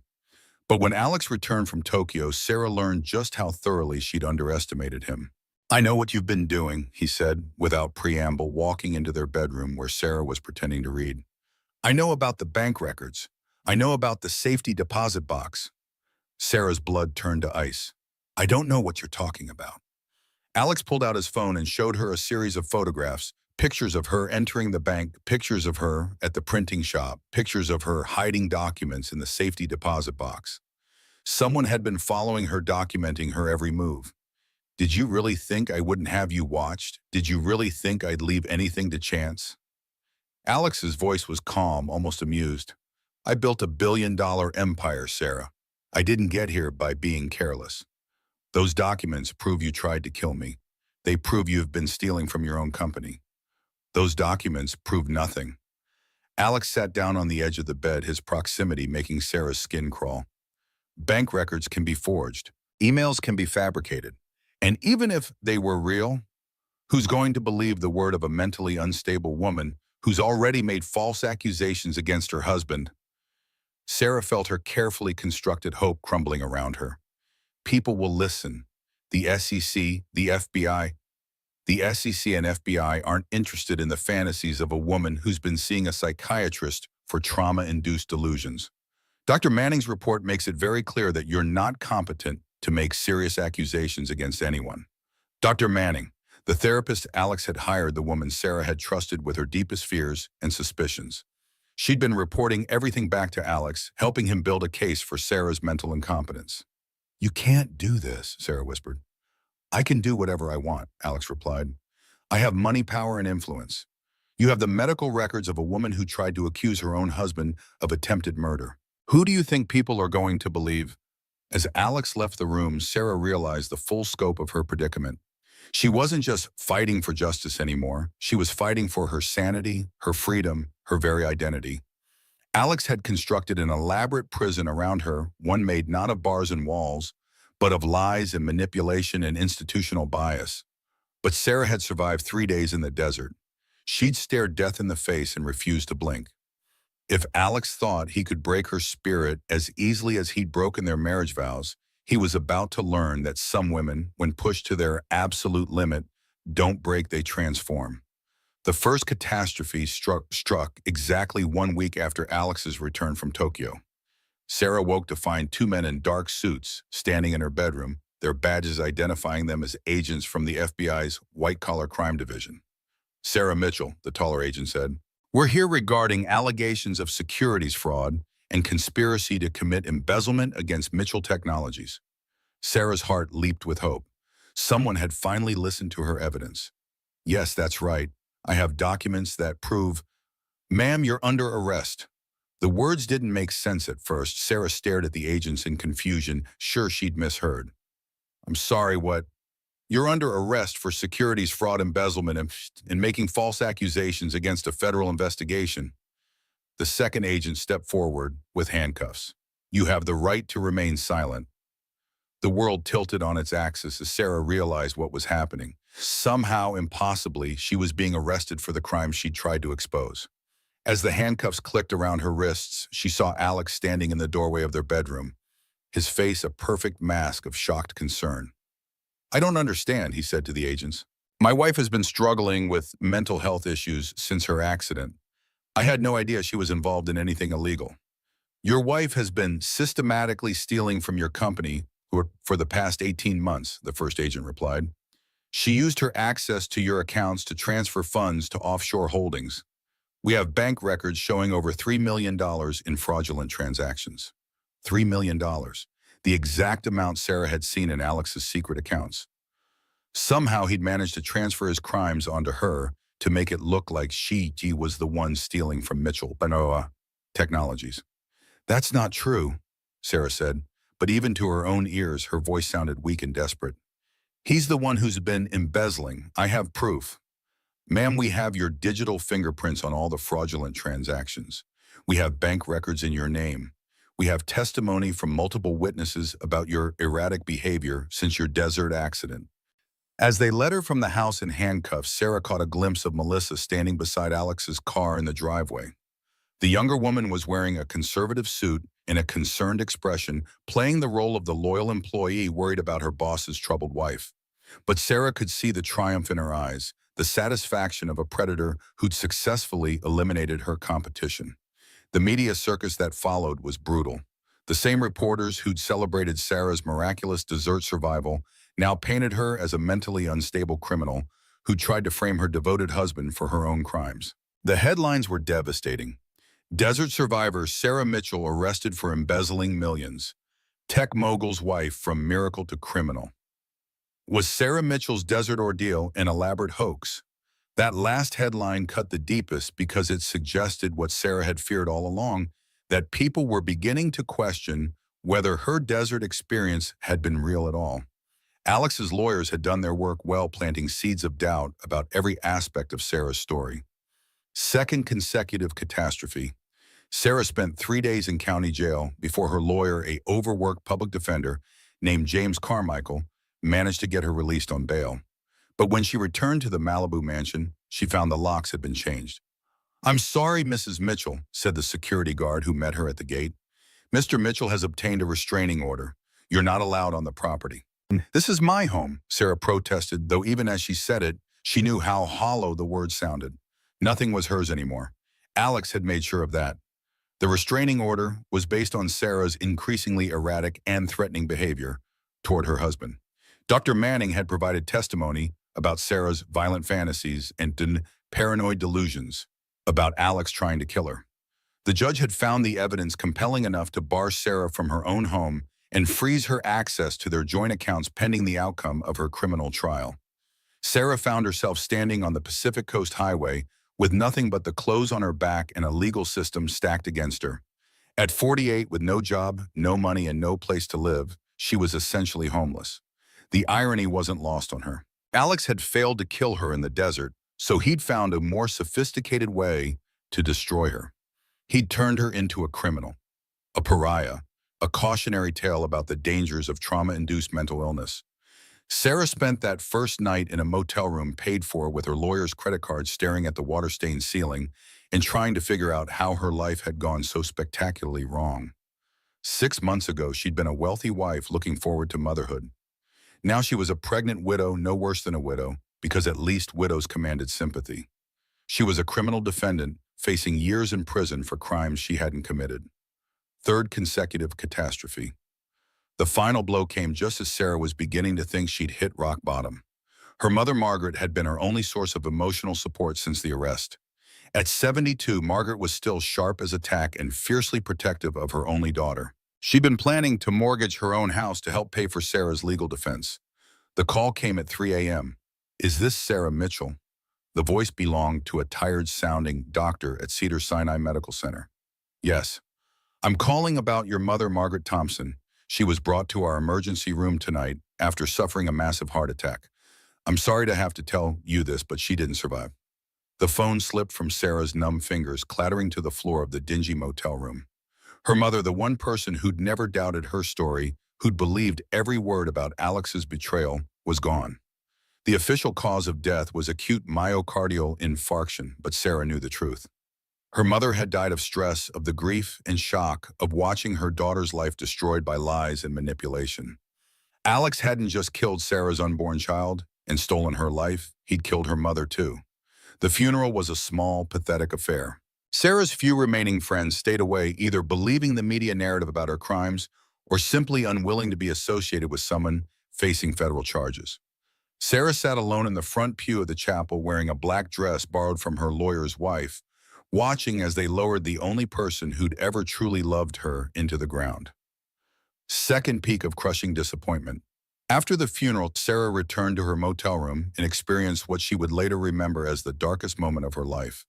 But when Alex returned from Tokyo, Sarah learned just how thoroughly she'd underestimated him. I know what you've been doing, he said, without preamble, walking into their bedroom where Sarah was pretending to read. I know about the bank records. I know about the safety deposit box. Sarah's blood turned to ice. I don't know what you're talking about. Alex pulled out his phone and showed her a series of photographs, pictures of her entering the bank, pictures of her at the printing shop, pictures of her hiding documents in the safety deposit box. Someone had been following her, documenting her every move. Did you really think I wouldn't have you watched? Did you really think I'd leave anything to chance? Alex's voice was calm, almost amused. I built $1 billion empire, Sarah. I didn't get here by being careless. Those documents prove you tried to kill me. They prove you have been stealing from your own company. Those documents prove nothing. Alex sat down on the edge of the bed, his proximity making Sarah's skin crawl. Bank records can be forged. Emails can be fabricated. And even if they were real, who's going to believe the word of a mentally unstable woman who's already made false accusations against her husband? Sarah felt her carefully constructed hope crumbling around her. People will listen. The SEC, the FBI, the SEC and FBI aren't interested in the fantasies of a woman who's been seeing a psychiatrist for trauma-induced delusions. Dr. Manning's report makes it very clear that you're not competent to make serious accusations against anyone. Dr. Manning, the therapist Alex had hired, the woman Sarah had trusted with her deepest fears and suspicions. She'd been reporting everything back to Alex, helping him build a case for Sarah's mental incompetence. You can't do this, Sarah whispered. I can do whatever I want, Alex replied. I have money, power, and influence. You have the medical records of a woman who tried to accuse her own husband of attempted murder. Who do you think people are going to believe? As Alex left the room, Sarah realized the full scope of her predicament. She wasn't just fighting for justice anymore. She was fighting for her sanity, her freedom, her very identity. Alex had constructed an elaborate prison around her, one made not of bars and walls, but of lies and manipulation and institutional bias. But Sarah had survived 3 days in the desert. She'd stared death in the face and refused to blink. If Alex thought he could break her spirit as easily as he'd broken their marriage vows, he was about to learn that some women, when pushed to their absolute limit, don't break, they transform. The first catastrophe struck exactly 1 week after Alex's return from Tokyo. Sarah woke to find 2 men in dark suits standing in her bedroom, their badges identifying them as agents from the FBI's white-collar crime division. Sarah Mitchell, the taller agent said, "We're here regarding allegations of securities fraud and conspiracy to commit embezzlement against Mitchell Technologies." Sarah's heart leaped with hope. Someone had finally listened to her evidence. "Yes, that's right. I have documents that prove—" "Ma'am, you're under arrest." The words didn't make sense at first. Sarah stared at the agents in confusion, sure she'd misheard. "I'm sorry, what?" "You're under arrest for securities fraud, embezzlement, and making false accusations against a federal investigation." The second agent stepped forward with handcuffs. "You have the right to remain silent." The world tilted on its axis as Sarah realized what was happening. Somehow, impossibly, she was being arrested for the crimes she'd tried to expose. As the handcuffs clicked around her wrists, she saw Alex standing in the doorway of their bedroom, his face a perfect mask of shocked concern. "I don't understand," he said to the agents. "My wife has been struggling with mental health issues since her accident. I had no idea she was involved in anything illegal." "Your wife has been systematically stealing from your company for the past 18 months, the first agent replied. "She used her access to your accounts to transfer funds to offshore holdings. We have bank records showing over $3 million in fraudulent transactions." $3 million, the exact amount Sarah had seen in Alex's secret accounts. Somehow he'd managed to transfer his crimes onto her to make it look like she was the one stealing from Mitchell Technologies. That's not true, Sarah said, but even to her own ears, her voice sounded weak and desperate. He's the one who's been embezzling. I have proof. Ma'am, we have your digital fingerprints on all the fraudulent transactions. We have bank records in your name. We have testimony from multiple witnesses about your erratic behavior since your desert accident. As they led her from the house in handcuffs, Sarah caught a glimpse of Melissa standing beside Alex's car in the driveway. The younger woman was wearing a conservative suit and a concerned expression, playing the role of the loyal employee worried about her boss's troubled wife. But Sarah could see the triumph in her eyes, the satisfaction of a predator who'd successfully eliminated her competition. The media circus that followed was brutal. The same reporters who'd celebrated Sarah's miraculous desert survival now painted her as a mentally unstable criminal who tried to frame her devoted husband for her own crimes. The headlines were devastating. Desert survivor Sarah Mitchell arrested for embezzling millions. Tech mogul's wife from miracle to criminal. Was Sarah Mitchell's desert ordeal an elaborate hoax? That last headline cut the deepest because it suggested what Sarah had feared all along, that people were beginning to question whether her desert experience had been real at all. Alex's lawyers had done their work well, planting seeds of doubt about every aspect of Sarah's story. Second consecutive catastrophe. Sarah spent 3 days in county jail before her lawyer, a overworked public defender named James Carmichael, managed to get her released on bail. But when she returned to the Malibu mansion, she found the locks had been changed. "I'm sorry, Mrs. Mitchell," said the security guard who met her at the gate. "Mr. Mitchell has obtained a restraining order. You're not allowed on the property." "This is my home," Sarah protested, though even as she said it, she knew how hollow the words sounded. Nothing was hers anymore. Alex had made sure of that. The restraining order was based on Sarah's increasingly erratic and threatening behavior toward her husband. Dr. Manning had provided testimony about Sarah's violent fantasies and paranoid delusions about Alex trying to kill her. The judge had found the evidence compelling enough to bar Sarah from her own home and freeze her access to their joint accounts pending the outcome of her criminal trial. Sarah found herself standing on the Pacific Coast Highway with nothing but the clothes on her back and a legal system stacked against her. At 48, with no job, no money, and no place to live, she was essentially homeless. The irony wasn't lost on her. Alex had failed to kill her in the desert, so he'd found a more sophisticated way to destroy her. He'd turned her into a criminal, a pariah, a cautionary tale about the dangers of trauma-induced mental illness. Sarah spent that first night in a motel room paid for with her lawyer's credit card, staring at the water-stained ceiling and trying to figure out how her life had gone so spectacularly wrong. 6 months ago, she'd been a wealthy wife looking forward to motherhood. Now she was a pregnant widow, no worse than a widow, because at least widows commanded sympathy. She was a criminal defendant facing years in prison for crimes she hadn't committed. Third consecutive catastrophe. The final blow came just as Sarah was beginning to think she'd hit rock bottom. Her mother, Margaret, had been her only source of emotional support since the arrest. At 72, Margaret was still sharp as a tack and fiercely protective of her only daughter. She'd been planning to mortgage her own house to help pay for Sarah's legal defense. The call came at 3 a.m. "Is this Sarah Mitchell?" The voice belonged to a tired-sounding doctor at Cedars-Sinai Medical Center. "Yes. I'm calling about your mother, Margaret Thompson. She was brought to our emergency room tonight after suffering a massive heart attack. I'm sorry to have to tell you this, but she didn't survive." The phone slipped from Sarah's numb fingers, clattering to the floor of the dingy motel room. Her mother, the one person who'd never doubted her story, who'd believed every word about Alex's betrayal, was gone. The official cause of death was acute myocardial infarction, but Sarah knew the truth. Her mother had died of stress, of the grief and shock of watching her daughter's life destroyed by lies and manipulation. Alex hadn't just killed Sarah's unborn child and stolen her life, he'd killed her mother too. The funeral was a small, pathetic affair. Sarah's few remaining friends stayed away, either believing the media narrative about her crimes or simply unwilling to be associated with someone facing federal charges. Sarah sat alone in the front pew of the chapel wearing a black dress borrowed from her lawyer's wife, watching as they lowered the only person who'd ever truly loved her into the ground. Second peak of crushing disappointment. After the funeral, Sarah returned to her motel room and experienced what she would later remember as the darkest moment of her life.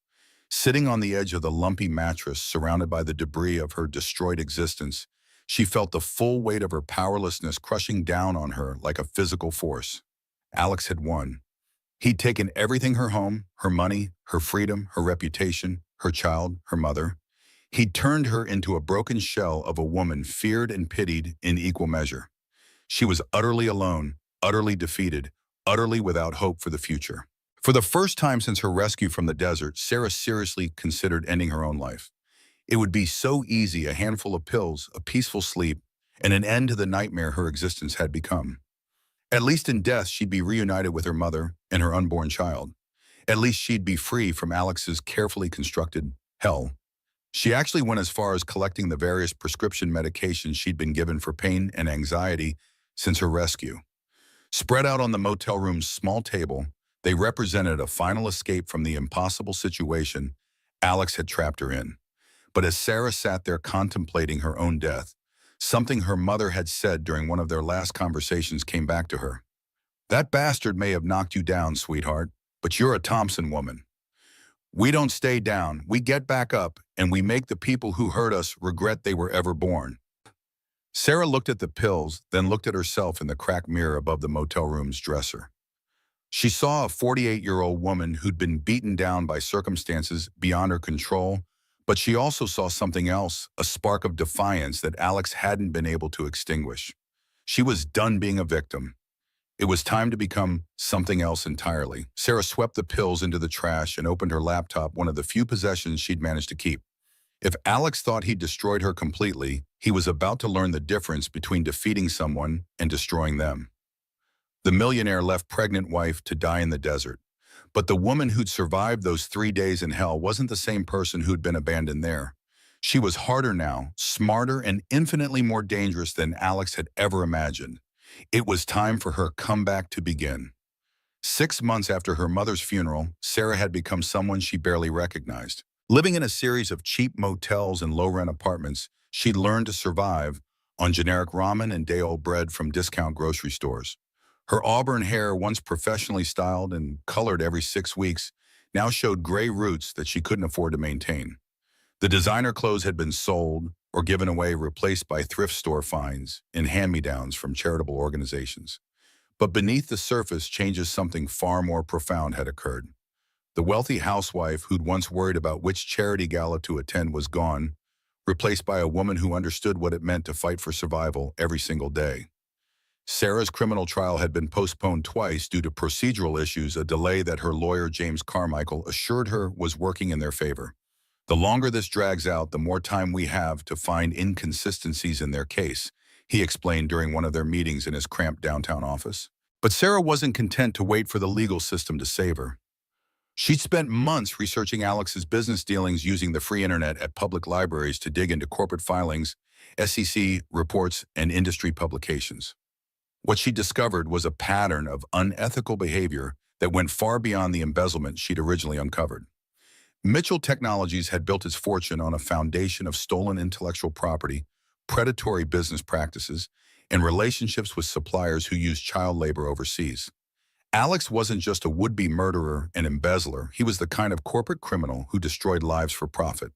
Sitting on the edge of the lumpy mattress, surrounded by the debris of her destroyed existence, she felt the full weight of her powerlessness crushing down on her like a physical force. Alex had won. He'd taken everything: her home, her money, her freedom, her reputation, her child, her mother. He'd turned her into a broken shell of a woman feared and pitied in equal measure. She was utterly alone, utterly defeated, utterly without hope for the future. For the first time since her rescue from the desert, Sarah seriously considered ending her own life. It would be so easy: a handful of pills, a peaceful sleep, and an end to the nightmare her existence had become. At least in death, she'd be reunited with her mother and her unborn child. At least she'd be free from Alex's carefully constructed hell. She actually went as far as collecting the various prescription medications she'd been given for pain and anxiety since her rescue. Spread out on the motel room's small table, they represented a final escape from the impossible situation Alex had trapped her in. But as Sarah sat there contemplating her own death, something her mother had said during one of their last conversations came back to her. "That bastard may have knocked you down, sweetheart, but you're a Thompson woman. We don't stay down, we get back up, and we make the people who hurt us regret they were ever born." Sarah looked at the pills, then looked at herself in the cracked mirror above the motel room's dresser. She saw a 48-year-old woman who'd been beaten down by circumstances beyond her control, but she also saw something else: a spark of defiance that Alex hadn't been able to extinguish. She was done being a victim. It was time to become something else entirely. Sarah swept the pills into the trash and opened her laptop, one of the few possessions she'd managed to keep. If Alex thought he'd destroyed her completely, he was about to learn the difference between defeating someone and destroying them. The millionaire left pregnant wife to die in the desert. But the woman who'd survived those 3 days in hell wasn't the same person who'd been abandoned there. She was harder now, smarter, and infinitely more dangerous than Alex had ever imagined. It was time for her comeback to begin. 6 months after her mother's funeral, Sarah had become someone she barely recognized. Living in a series of cheap motels and low-rent apartments, she'd learned to survive on generic ramen and day-old bread from discount grocery stores. Her auburn hair, once professionally styled and colored every 6 weeks, now showed gray roots that she couldn't afford to maintain. The designer clothes had been sold or given away, replaced by thrift store finds and hand-me-downs from charitable organizations. But beneath the surface, changes something far more profound had occurred. The wealthy housewife who'd once worried about which charity gala to attend was gone, replaced by a woman who understood what it meant to fight for survival every single day. Sarah's criminal trial had been postponed twice due to procedural issues, a delay that her lawyer, James Carmichael, assured her was working in their favor. "The longer this drags out, the more time we have to find inconsistencies in their case," he explained during one of their meetings in his cramped downtown office. But Sarah wasn't content to wait for the legal system to save her. She'd spent months researching Alex's business dealings, using the free internet at public libraries to dig into corporate filings, SEC reports, and industry publications. What she discovered was a pattern of unethical behavior that went far beyond the embezzlement she'd originally uncovered. Mitchell Technologies had built its fortune on a foundation of stolen intellectual property, predatory business practices, and relationships with suppliers who used child labor overseas. Alex wasn't just a would-be murderer and embezzler, he was the kind of corporate criminal who destroyed lives for profit.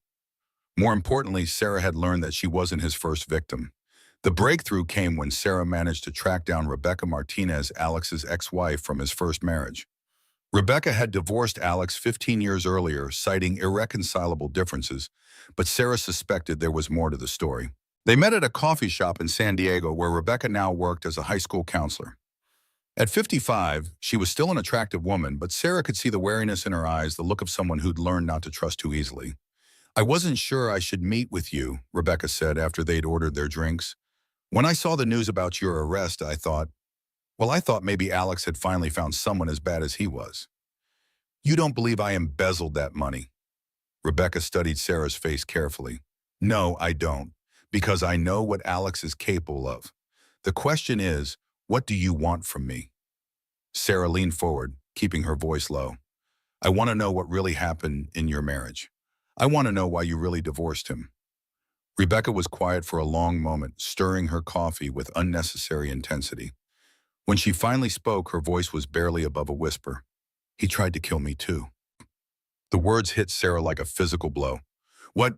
More importantly, Sarah had learned that she wasn't his first victim. The breakthrough came when Sarah managed to track down Rebecca Martinez, Alex's ex-wife from his first marriage. Rebecca had divorced Alex 15 years earlier, citing irreconcilable differences, but Sarah suspected there was more to the story. They met at a coffee shop in San Diego, where Rebecca now worked as a high school counselor. At 55, she was still an attractive woman, but Sarah could see the wariness in her eyes, the look of someone who'd learned not to trust too easily. "I wasn't sure I should meet with you," Rebecca said after they'd ordered their drinks. "When I saw the news about your arrest, I thought maybe Alex had finally found someone as bad as he was." "You don't believe I embezzled that money?" Rebecca studied Sarah's face carefully. "No, I don't, because I know what Alex is capable of. The question is, what do you want from me?" Sarah leaned forward, keeping her voice low. "I want to know what really happened in your marriage. I want to know why you really divorced him." Rebecca was quiet for a long moment, stirring her coffee with unnecessary intensity. When she finally spoke, her voice was barely above a whisper. He tried to kill me too. The words hit Sarah like a physical blow. What?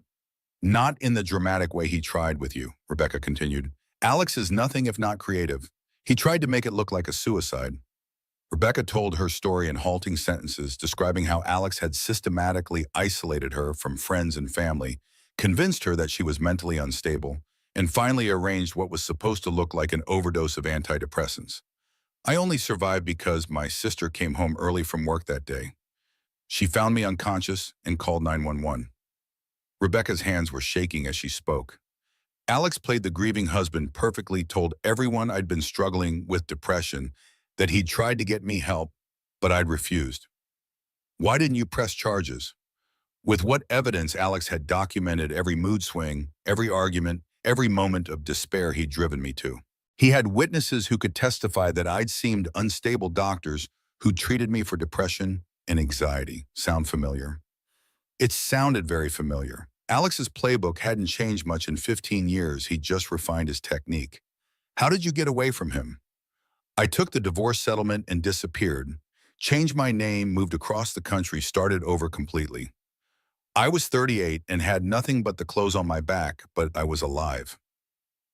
Not in the dramatic way he tried with you, Rebecca continued. Alex is nothing if not creative. He tried to make it look like a suicide. Rebecca told her story in halting sentences, describing how Alex had systematically isolated her from friends and family, convinced her that she was mentally unstable, and finally arranged what was supposed to look like an overdose of antidepressants. I only survived because my sister came home early from work that day. She found me unconscious and called 911. Rebecca's hands were shaking as she spoke. Alex played the grieving husband perfectly, told everyone I'd been struggling with depression, that he'd tried to get me help, but I'd refused. Why didn't you press charges? With what evidence Alex had documented every mood swing, every argument, every moment of despair he'd driven me to. He had witnesses who could testify that I'd seemed unstable doctors who treated me for depression and anxiety. Sound familiar? It sounded very familiar. Alex's playbook hadn't changed much in 15 years. He'd just refined his technique. How did you get away from him? I took the divorce settlement and disappeared. Changed my name, moved across the country, started over completely. I was 38 and had nothing but the clothes on my back, but I was alive.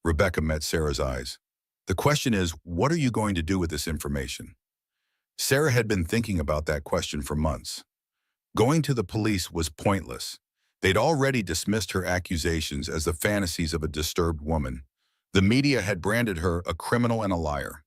Rebecca met Sarah's eyes. The question is, what are you going to do with this information? Sarah had been thinking about that question for months. Going to the police was pointless. They'd already dismissed her accusations as the fantasies of a disturbed woman. The media had branded her a criminal and a liar.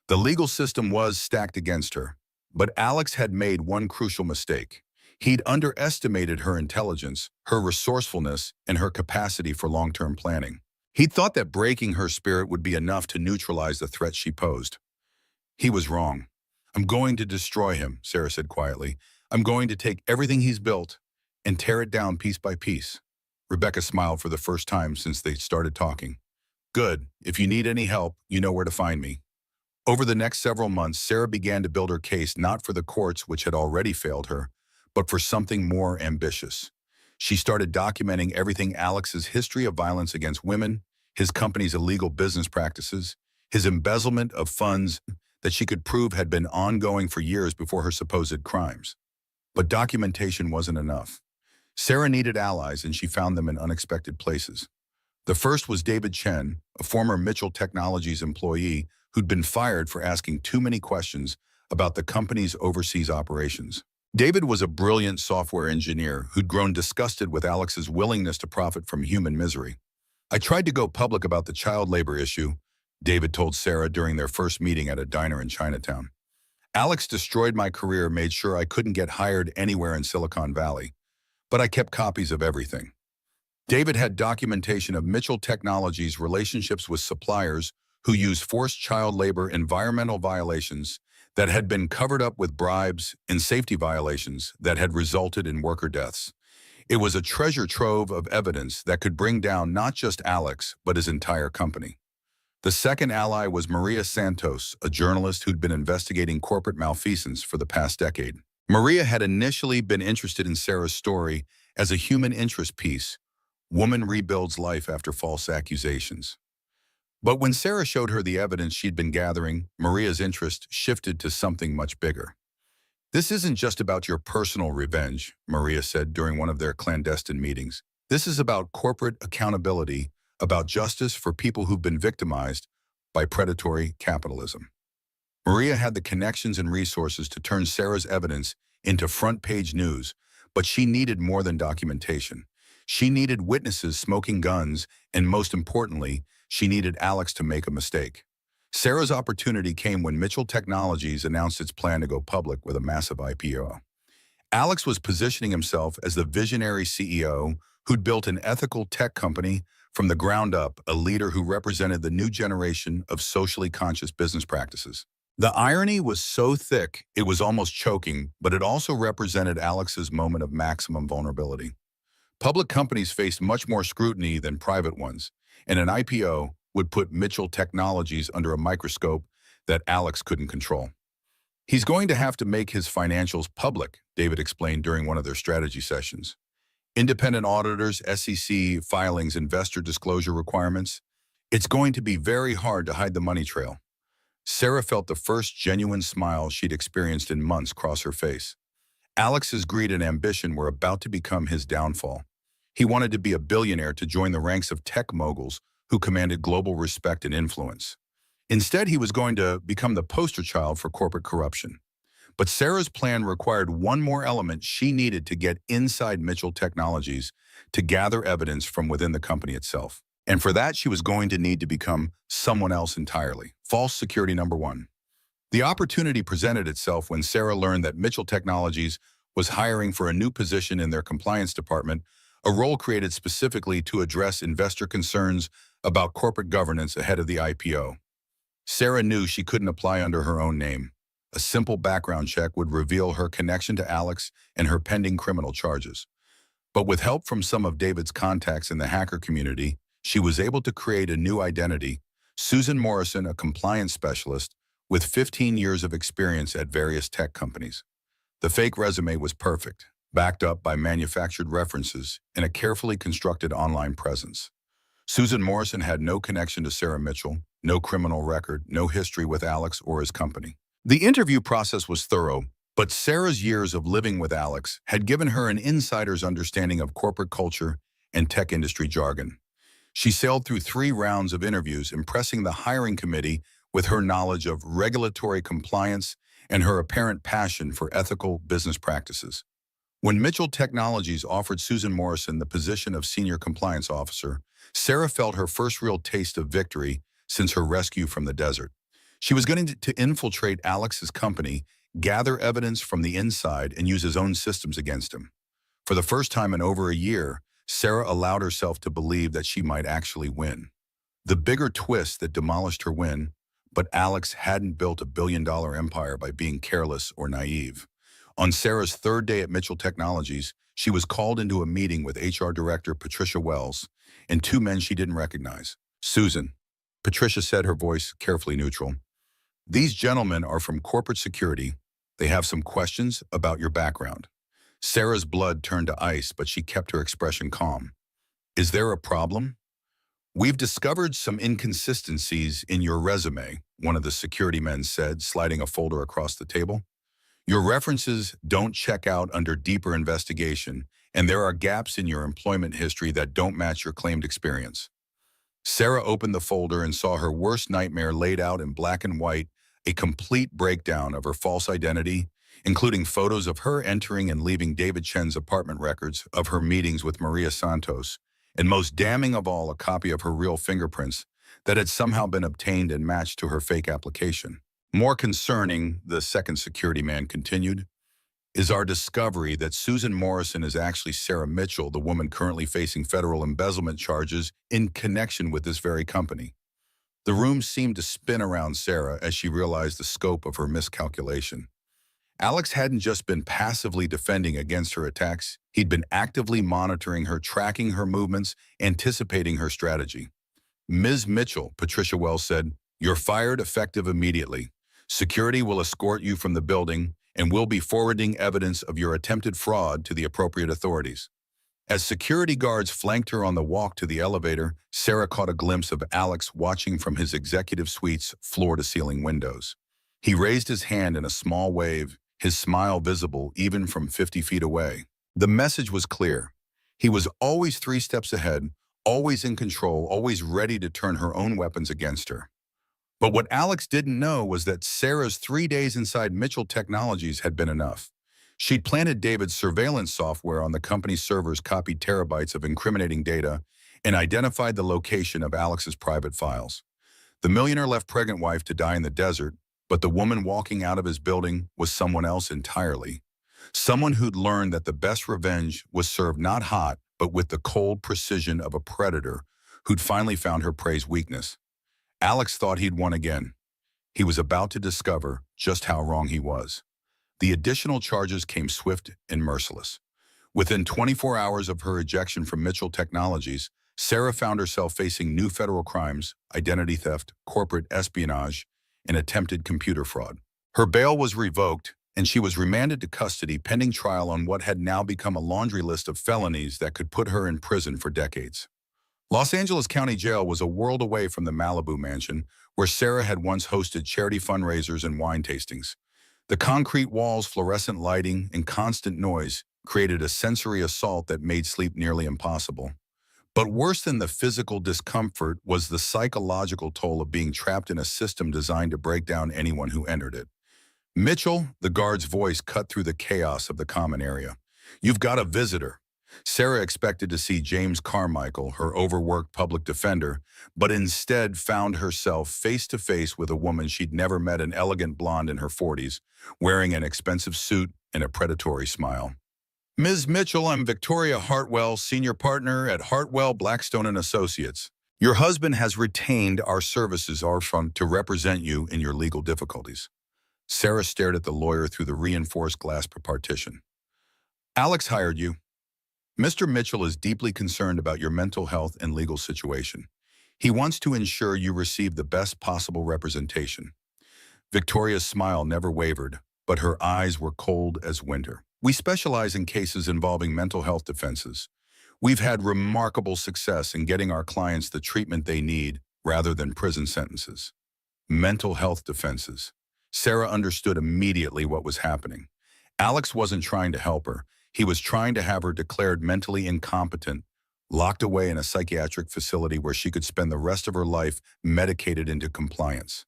The legal system was stacked against her. But Alex had made one crucial mistake. He'd underestimated her intelligence, her resourcefulness, and her capacity for long-term planning. He'd thought that breaking her spirit would be enough to neutralize the threat she posed. He was wrong. I'm going to destroy him, Sarah said quietly. I'm going to take everything he's built and tear it down piece by piece. Rebecca smiled for the first time since they started talking. Good. If you need any help, you know where to find me. Over the next several months, Sarah began to build her case not for the courts, which had already failed her, but for something more ambitious. She started documenting everything: Alex's history of violence against women, his company's illegal business practices, his embezzlement of funds that she could prove had been ongoing for years before her supposed crimes. But documentation wasn't enough. Sarah needed allies, and she found them in unexpected places. The first was David Chen, a former Mitchell Technologies employee who'd been fired for asking too many questions about the company's overseas operations. David was a brilliant software engineer who'd grown disgusted with Alex's willingness to profit from human misery. I tried to go public about the child labor issue, David told Sarah during their first meeting at a diner in Chinatown. Alex destroyed my career, made sure I couldn't get hired anywhere in Silicon Valley, but I kept copies of everything. David had documentation of Mitchell Technologies' relationships with suppliers who used forced child labor, environmental violations that had been covered up with bribes, and safety violations that had resulted in worker deaths. It was a treasure trove of evidence that could bring down not just Alex, but his entire company. The second ally was Maria Santos, a journalist who'd been investigating corporate malfeasance for the past decade. Maria had initially been interested in Sarah's story as a human interest piece: woman rebuilds life after false accusations. But when Sarah showed her the evidence she'd been gathering, Maria's interest shifted to something much bigger. This isn't just about your personal revenge, Maria said during one of their clandestine meetings. This is about corporate accountability, about justice for people who've been victimized by predatory capitalism. Maria had the connections and resources to turn Sarah's evidence into front-page news, but she needed more than documentation. She needed witnesses smoking guns, and most importantly, she needed Alex to make a mistake. Sarah's opportunity came when Mitchell Technologies announced its plan to go public with a massive IPO. Alex was positioning himself as the visionary CEO who'd built an ethical tech company from the ground up, a leader who represented the new generation of socially conscious business practices. The irony was so thick, it was almost choking, but it also represented Alex's moment of maximum vulnerability. Public companies faced much more scrutiny than private ones, and an IPO would put Mitchell Technologies under a microscope that Alex couldn't control. He's going to have to make his financials public, David explained during one of their strategy sessions. Independent auditors, SEC filings, investor disclosure requirements. It's going to be very hard to hide the money trail. Sarah felt the first genuine smile she'd experienced in months cross her face. Alex's greed and ambition were about to become his downfall. He wanted to be a billionaire to join the ranks of tech moguls who commanded global respect and influence. Instead, he was going to become the poster child for corporate corruption. But Sarah's plan required one more element she needed to get inside Mitchell Technologies to gather evidence from within the company itself. And for that, she was going to need to become someone else entirely. False security number one. The opportunity presented itself when Sarah learned that Mitchell Technologies was hiring for a new position in their compliance department, a role created specifically to address investor concerns about corporate governance ahead of the IPO. Sarah knew she couldn't apply under her own name. A simple background check would reveal her connection to Alex and her pending criminal charges. But with help from some of David's contacts in the hacker community, she was able to create a new identity. Susan Morrison, a compliance specialist with 15 years of experience at various tech companies. The fake resume was perfect, backed up by manufactured references and a carefully constructed online presence. Susan Morrison had no connection to Sarah Mitchell, no criminal record, no history with Alex or his company. The interview process was thorough, but Sarah's years of living with Alex had given her an insider's understanding of corporate culture and tech industry jargon. She sailed through 3 rounds of interviews, impressing the hiring committee with her knowledge of regulatory compliance and her apparent passion for ethical business practices. When Mitchell Technologies offered Susan Morrison the position of Senior Compliance Officer, Sarah felt her first real taste of victory since her rescue from the desert. She was going to infiltrate Alex's company, gather evidence from the inside, and use his own systems against him. For the first time in over a year, Sarah allowed herself to believe that she might actually win. The bigger twist that demolished her win, but Alex hadn't built a billion-dollar empire by being careless or naive. On Sarah's 3rd day at Mitchell Technologies, she was called into a meeting with HR Director Patricia Wells and 2 men she didn't recognize. "Susan," Patricia said, her voice carefully neutral. "These gentlemen are from corporate security. They have some questions about your background." Sarah's blood turned to ice, but she kept her expression calm. "Is there a problem?" "We've discovered some inconsistencies in your resume," one of the security men said, sliding a folder across the table. "Your references don't check out under deeper investigation, and there are gaps in your employment history that don't match your claimed experience." Sarah opened the folder and saw her worst nightmare laid out in black and white, a complete breakdown of her false identity, including photos of her entering and leaving David Chen's apartment, records of her meetings with Maria Santos, and most damning of all, a copy of her real fingerprints that had somehow been obtained and matched to her fake application. "More concerning," the second security man continued, "is our discovery that Susan Morrison is actually Sarah Mitchell, the woman currently facing federal embezzlement charges in connection with this very company." The room seemed to spin around Sarah as she realized the scope of her miscalculation. Alex hadn't just been passively defending against her attacks, he'd been actively monitoring her, tracking her movements, anticipating her strategy. "Ms. Mitchell," Patricia Wells said, "you're fired effective immediately. Security will escort you from the building, and we'll be forwarding evidence of your attempted fraud to the appropriate authorities." As security guards flanked her on the walk to the elevator, Sarah caught a glimpse of Alex watching from his executive suite's floor-to-ceiling windows. He raised his hand in a small wave, his smile visible even from 50 feet away. The message was clear. He was always 3 steps ahead, always in control, always ready to turn her own weapons against her. But what Alex didn't know was that Sarah's 3 days inside Mitchell Technologies had been enough. She'd planted David's surveillance software on the company's servers, copied terabytes of incriminating data, and identified the location of Alex's private files. The millionaire left pregnant wife to die in the desert, but the woman walking out of his building was someone else entirely. Someone who'd learned that the best revenge was served not hot, but with the cold precision of a predator who'd finally found her prey's weakness. Alex thought he'd won again. He was about to discover just how wrong he was. The additional charges came swift and merciless. Within 24 hours of her ejection from Mitchell Technologies, Sarah found herself facing new federal crimes, identity theft, corporate espionage, and attempted computer fraud. Her bail was revoked, and she was remanded to custody pending trial on what had now become a laundry list of felonies that could put her in prison for decades. Los Angeles County Jail was a world away from the Malibu mansion, where Sarah had once hosted charity fundraisers and wine tastings. The concrete walls, fluorescent lighting, and constant noise created a sensory assault that made sleep nearly impossible. But worse than the physical discomfort was the psychological toll of being trapped in a system designed to break down anyone who entered it. Mitchell, the guard's voice cut through the chaos of the common area. "You've got a visitor." Sarah expected to see James Carmichael, her overworked public defender, but instead found herself face to face with a woman she'd never met, an elegant blonde in her 40s, wearing an expensive suit and a predatory smile. "Ms. Mitchell, I'm Victoria Hartwell, senior partner at Hartwell, Blackstone and Associates. Your husband has retained our services to represent you in your legal difficulties." Sarah stared at the lawyer through the reinforced glass partition. "Alex hired you. Mr. Mitchell is deeply concerned about your mental health and legal situation. He wants to ensure you receive the best possible representation." Victoria's smile never wavered, but her eyes were cold as winter. "We specialize in cases involving mental health defenses. We've had remarkable success in getting our clients the treatment they need rather than prison sentences." Mental health defenses. Sarah understood immediately what was happening. Alex wasn't trying to help her. He was trying to have her declared mentally incompetent, locked away in a psychiatric facility where she could spend the rest of her life medicated into compliance.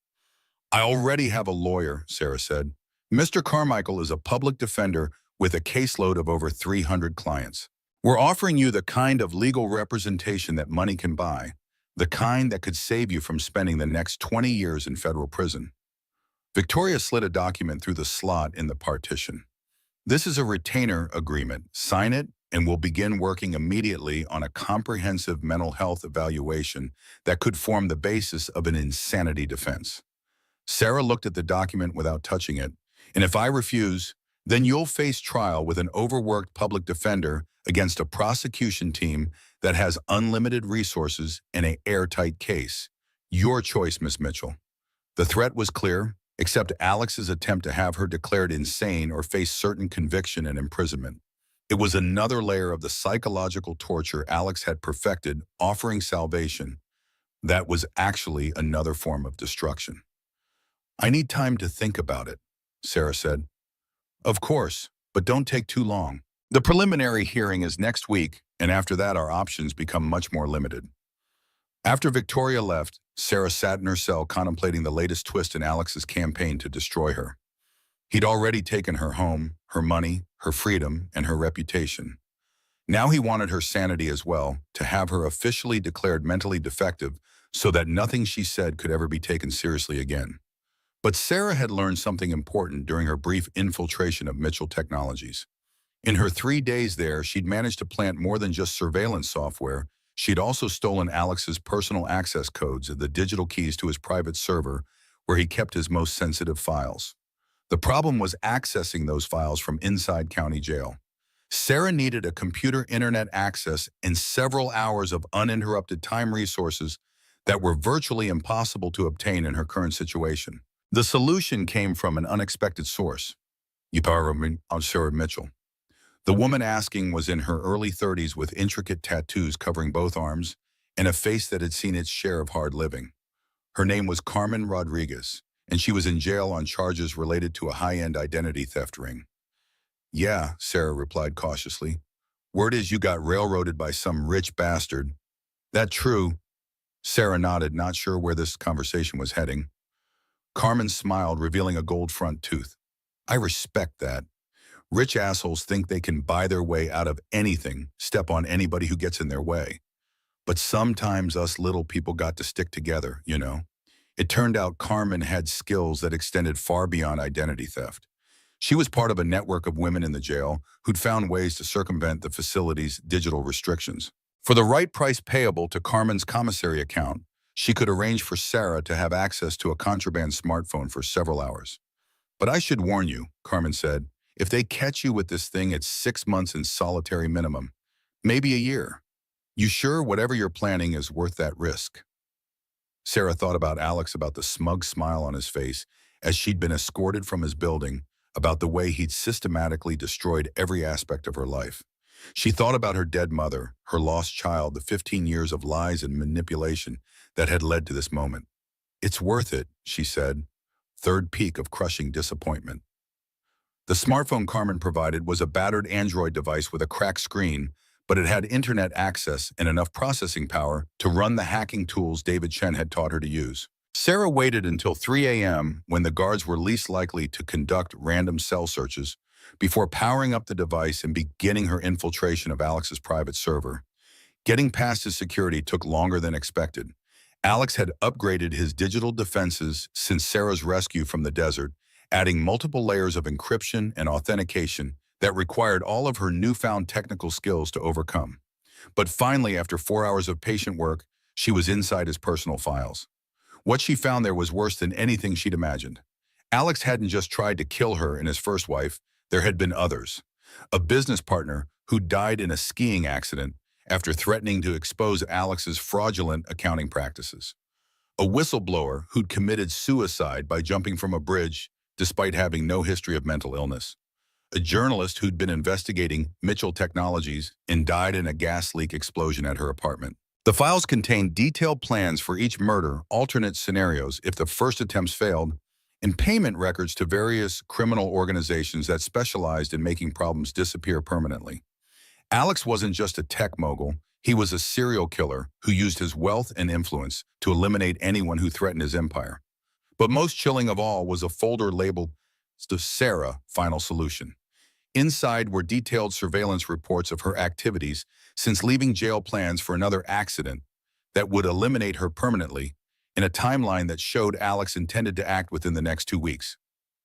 "I already have a lawyer," Sarah said. "Mr. Carmichael is a public defender with a caseload of over 300 clients. We're offering you the kind of legal representation that money can buy, the kind that could save you from spending the next 20 years in federal prison." Victoria slid a document through the slot in the partition. "This is a retainer agreement. Sign it, and we'll begin working immediately on a comprehensive mental health evaluation that could form the basis of an insanity defense." Sarah looked at the document without touching it. "And if I refuse, then you'll face trial with an overworked public defender against a prosecution team that has unlimited resources and an airtight case. Your choice, Miss Mitchell." The threat was clear, except Alex's attempt to have her declared insane or face certain conviction and imprisonment. It was another layer of the psychological torture Alex had perfected, offering salvation. That was actually another form of destruction. "I need time to think about it," Sarah said. "Of course, but don't take too long. The preliminary hearing is next week, and after that our options become much more limited." After Victoria left, Sarah sat in her cell contemplating the latest twist in Alex's campaign to destroy her. He'd already taken her home, her money, her freedom, and her reputation. Now he wanted her sanity as well, to have her officially declared mentally defective so that nothing she said could ever be taken seriously again. But Sarah had learned something important during her brief infiltration of Mitchell Technologies. In her 3 days there, she'd managed to plant more than just surveillance software. She'd also stolen Alex's personal access codes and the digital keys to his private server, where he kept his most sensitive files. The problem was accessing those files from inside county jail. Sarah needed a computer internet access and several hours of uninterrupted time resources that were virtually impossible to obtain in her current situation. The solution came from an unexpected source. Sarah Mitchell. The woman asking was in her early 30s with intricate tattoos covering both arms and a face that had seen its share of hard living. Her name was Carmen Rodriguez, and she was in jail on charges related to a high-end identity theft ring. "Yeah," Sarah replied cautiously. "Word is you got railroaded by some rich bastard." "That true?" Sarah nodded, not sure where this conversation was heading. Carmen smiled, revealing a gold front tooth. "I respect that. Rich assholes think they can buy their way out of anything, step on anybody who gets in their way. But sometimes us little people got to stick together, you know." It turned out Carmen had skills that extended far beyond identity theft. She was part of a network of women in the jail who'd found ways to circumvent the facility's digital restrictions. For the right price payable to Carmen's commissary account, she could arrange for Sarah to have access to a contraband smartphone for several hours. "But I should warn you," Carmen said, "if they catch you with this thing, it's 6 months in solitary minimum, maybe a year. You sure whatever you're planning is worth that risk?" Sarah thought about Alex, about the smug smile on his face as she'd been escorted from his building, about the way he'd systematically destroyed every aspect of her life. She thought about her dead mother, her lost child, the 15 years of lies and manipulation that had led to this moment. "It's worth it," she said. Third peak of crushing disappointment. The smartphone Carmen provided was a battered Android device with a cracked screen, but it had internet access and enough processing power to run the hacking tools David Chen had taught her to use. Sarah waited until 3 a.m. when the guards were least likely to conduct random cell searches before powering up the device and beginning her infiltration of Alex's private server. Getting past his security took longer than expected. Alex had upgraded his digital defenses since Sarah's rescue from the desert, adding multiple layers of encryption and authentication that required all of her newfound technical skills to overcome. But finally, after 4 hours of patient work, she was inside his personal files. What she found there was worse than anything she'd imagined. Alex hadn't just tried to kill her and his first wife, there had been others. A business partner who died in a skiing accident after threatening to expose Alex's fraudulent accounting practices. A whistleblower who'd committed suicide by jumping from a bridge despite having no history of mental illness. A journalist who'd been investigating Mitchell Technologies and died in a gas leak explosion at her apartment. The files contained detailed plans for each murder, alternate scenarios if the first attempts failed, and payment records to various criminal organizations that specialized in making problems disappear permanently. Alex wasn't just a tech mogul, he was a serial killer who used his wealth and influence to eliminate anyone who threatened his empire. But most chilling of all was a folder labeled the Sarah Final Solution. Inside were detailed surveillance reports of her activities since leaving jail, plans for another accident that would eliminate her permanently, in a timeline that showed Alex intended to act within the next 2 weeks.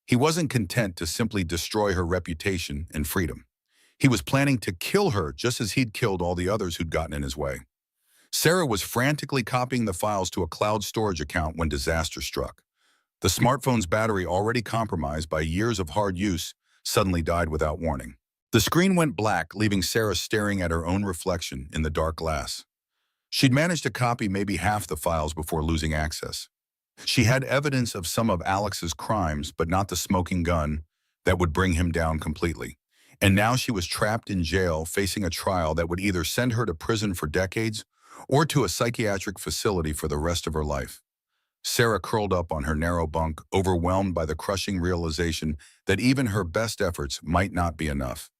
He wasn't content to simply destroy her reputation and freedom. He was planning to kill her just as he'd killed all the others who'd gotten in his way. Sarah was frantically copying the files to a cloud storage account when disaster struck. The smartphone's battery, already compromised by years of hard use, suddenly died without warning. The screen went black, leaving Sarah staring at her own reflection in the dark glass. She'd managed to copy maybe half the files before losing access. She had evidence of some of Alex's crimes, but not the smoking gun that would bring him down completely. And now she was trapped in jail, facing a trial that would either send her to prison for decades or to a psychiatric facility for the rest of her life. Sarah curled up on her narrow bunk, overwhelmed by the crushing realization that even her best efforts might not be enough.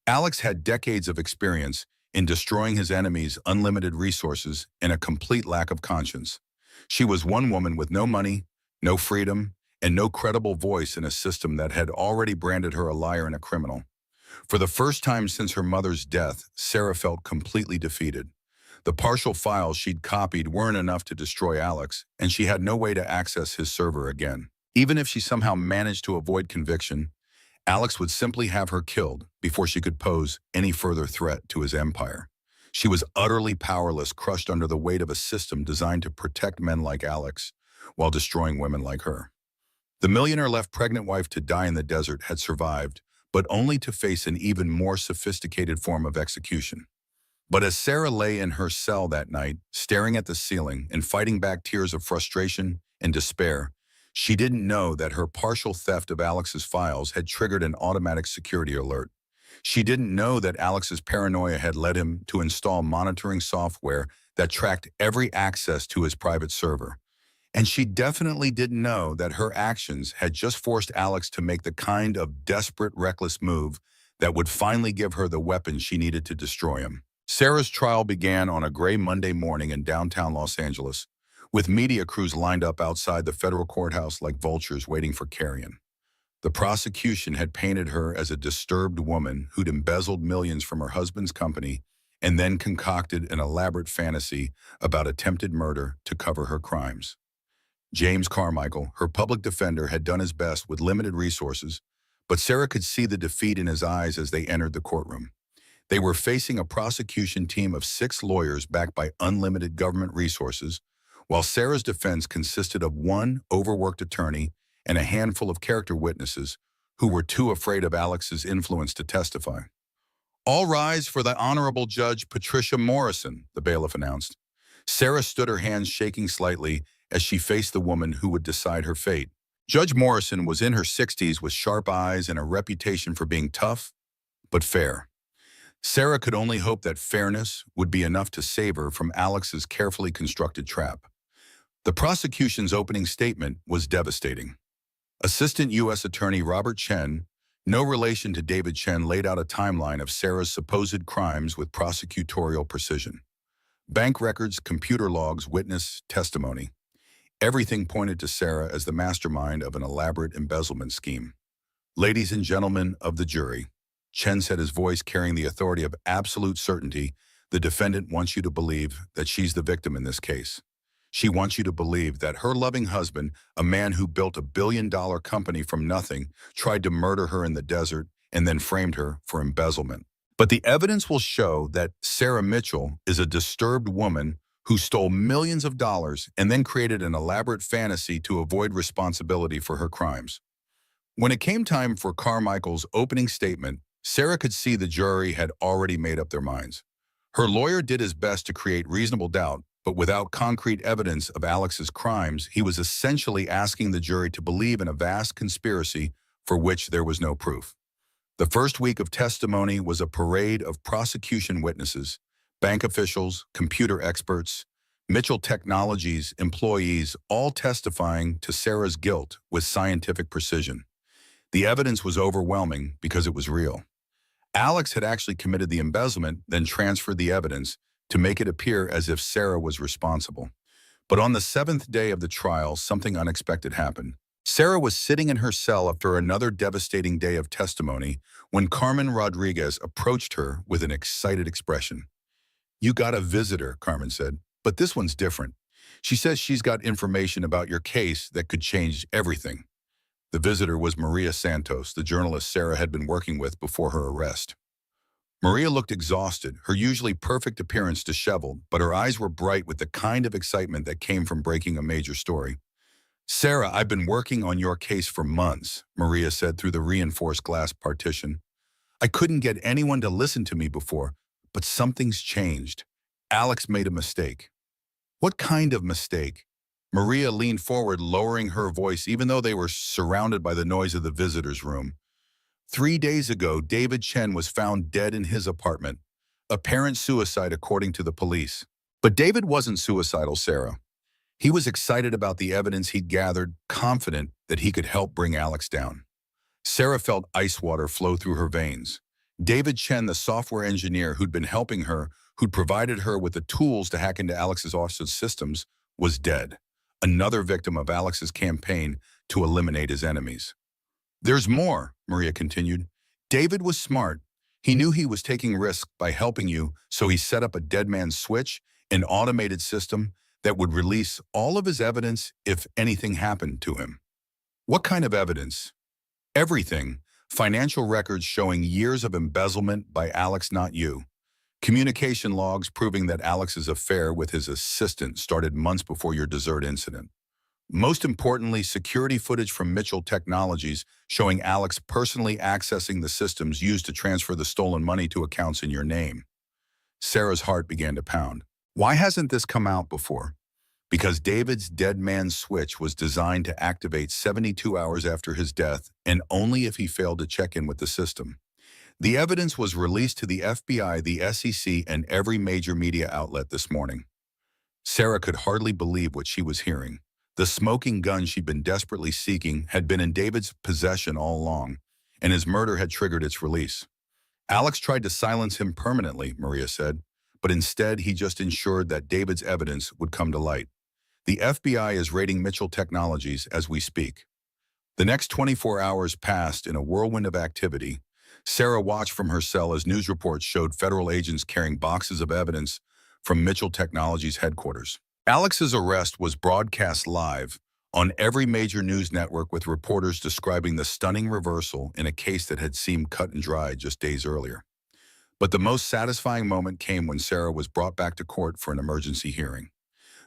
Alex had decades of experience in destroying his enemies' unlimited resources and a complete lack of conscience. She was one woman with no money, no freedom, and no credible voice in a system that had already branded her a liar and a criminal. For the first time since her mother's death, Sarah felt completely defeated. The partial files she'd copied weren't enough to destroy Alex, and she had no way to access his server again. Even if she somehow managed to avoid conviction, Alex would simply have her killed before she could pose any further threat to his empire. She was utterly powerless, crushed under the weight of a system designed to protect men like Alex while destroying women like her. The millionaire left pregnant wife to die in the desert had survived, but only to face an even more sophisticated form of execution. But as Sarah lay in her cell that night, staring at the ceiling and fighting back tears of frustration and despair, she didn't know that her partial theft of Alex's files had triggered an automatic security alert. She didn't know that Alex's paranoia had led him to install monitoring software that tracked every access to his private server. And she definitely didn't know that her actions had just forced Alex to make the kind of desperate, reckless move that would finally give her the weapon she needed to destroy him. Sarah's trial began on a gray Monday morning in downtown Los Angeles, with media crews lined up outside the federal courthouse like vultures waiting for carrion. The prosecution had painted her as a disturbed woman who'd embezzled millions from her husband's company and then concocted an elaborate fantasy about attempted murder to cover her crimes. James Carmichael, her public defender, had done his best with limited resources, but Sarah could see the defeat in his eyes as they entered the courtroom. They were facing a prosecution team of 6 lawyers backed by unlimited government resources, while Sarah's defense consisted of one overworked attorney and a handful of character witnesses who were too afraid of Alex's influence to testify. "All rise for the Honorable Judge Patricia Morrison," the bailiff announced. Sarah stood, her hands shaking slightly as she faced the woman who would decide her fate. Judge Morrison was in her 60s with sharp eyes and a reputation for being tough, but fair. Sarah could only hope that fairness would be enough to save her from Alex's carefully constructed trap. The prosecution's opening statement was devastating. Assistant U.S. Attorney Robert Chen, no relation to David Chen, laid out a timeline of Sarah's supposed crimes with prosecutorial precision. Bank records, computer logs, witness testimony. Everything pointed to Sarah as the mastermind of an elaborate embezzlement scheme. Ladies and gentlemen of the jury, Chen said, his voice carrying the authority of absolute certainty, the defendant wants you to believe that she's the victim in this case. She wants you to believe that her loving husband, a man who built $1 billion company from nothing, tried to murder her in the desert and then framed her for embezzlement. But the evidence will show that Sarah Mitchell is a disturbed woman who stole millions of dollars and then created an elaborate fantasy to avoid responsibility for her crimes. When it came time for Carmichael's opening statement, Sarah could see the jury had already made up their minds. Her lawyer did his best to create reasonable doubt, but without concrete evidence of Alex's crimes, he was essentially asking the jury to believe in a vast conspiracy for which there was no proof. The first week of testimony was a parade of prosecution witnesses, bank officials, computer experts, Mitchell Technologies employees, all testifying to Sarah's guilt with scientific precision. The evidence was overwhelming because it was real. Alex had actually committed the embezzlement, then transferred the evidence to make it appear as if Sarah was responsible. But on the 7th day of the trial, something unexpected happened. Sarah was sitting in her cell after another devastating day of testimony when Carmen Rodriguez approached her with an excited expression. "You got a visitor," Carmen said, "but this one's different. She says she's got information about your case that could change everything." The visitor was Maria Santos, the journalist Sarah had been working with before her arrest. Maria looked exhausted, her usually perfect appearance disheveled, but her eyes were bright with the kind of excitement that came from breaking a major story. "Sarah, I've been working on your case for months," Maria said through the reinforced glass partition. "I couldn't get anyone to listen to me before, but something's changed. Alex made a mistake." "What kind of mistake?" Maria leaned forward, lowering her voice even though they were surrounded by the noise of the visitor's room. 3 days ago, David Chen was found dead in his apartment. Apparent suicide, according to the police. But David wasn't suicidal, Sarah. He was excited about the evidence he'd gathered, confident that he could help bring Alex down. Sarah felt ice water flow through her veins. David Chen, the software engineer who'd been helping her, who'd provided her with the tools to hack into Alex's office's systems, was dead. Another victim of Alex's campaign to eliminate his enemies. "There's more," Maria continued. "David was smart. He knew he was taking risks by helping you, so he set up a dead man's switch, an automated system that would release all of his evidence if anything happened to him." "What kind of evidence?" "Everything. Financial records showing years of embezzlement by Alex, not you. Communication logs proving that Alex's affair with his assistant started months before your dessert incident. Most importantly, security footage from Mitchell Technologies showing Alex personally accessing the systems used to transfer the stolen money to accounts in your name." Sarah's heart began to pound. Why hasn't this come out before? Because David's dead man's switch was designed to activate 72 hours after his death, and only if he failed to check in with the system. The evidence was released to the FBI, the SEC, and every major media outlet this morning. Sarah could hardly believe what she was hearing. The smoking gun she'd been desperately seeking had been in David's possession all along, and his murder had triggered its release. Alex tried to silence him permanently, Maria said, but instead he just ensured that David's evidence would come to light. The FBI is raiding Mitchell Technologies as we speak. The next 24 hours passed in a whirlwind of activity. Sarah watched from her cell as news reports showed federal agents carrying boxes of evidence from Mitchell Technologies headquarters. Alex's arrest was broadcast live on every major news network, with reporters describing the stunning reversal in a case that had seemed cut and dried just days earlier. But the most satisfying moment came when Sarah was brought back to court for an emergency hearing.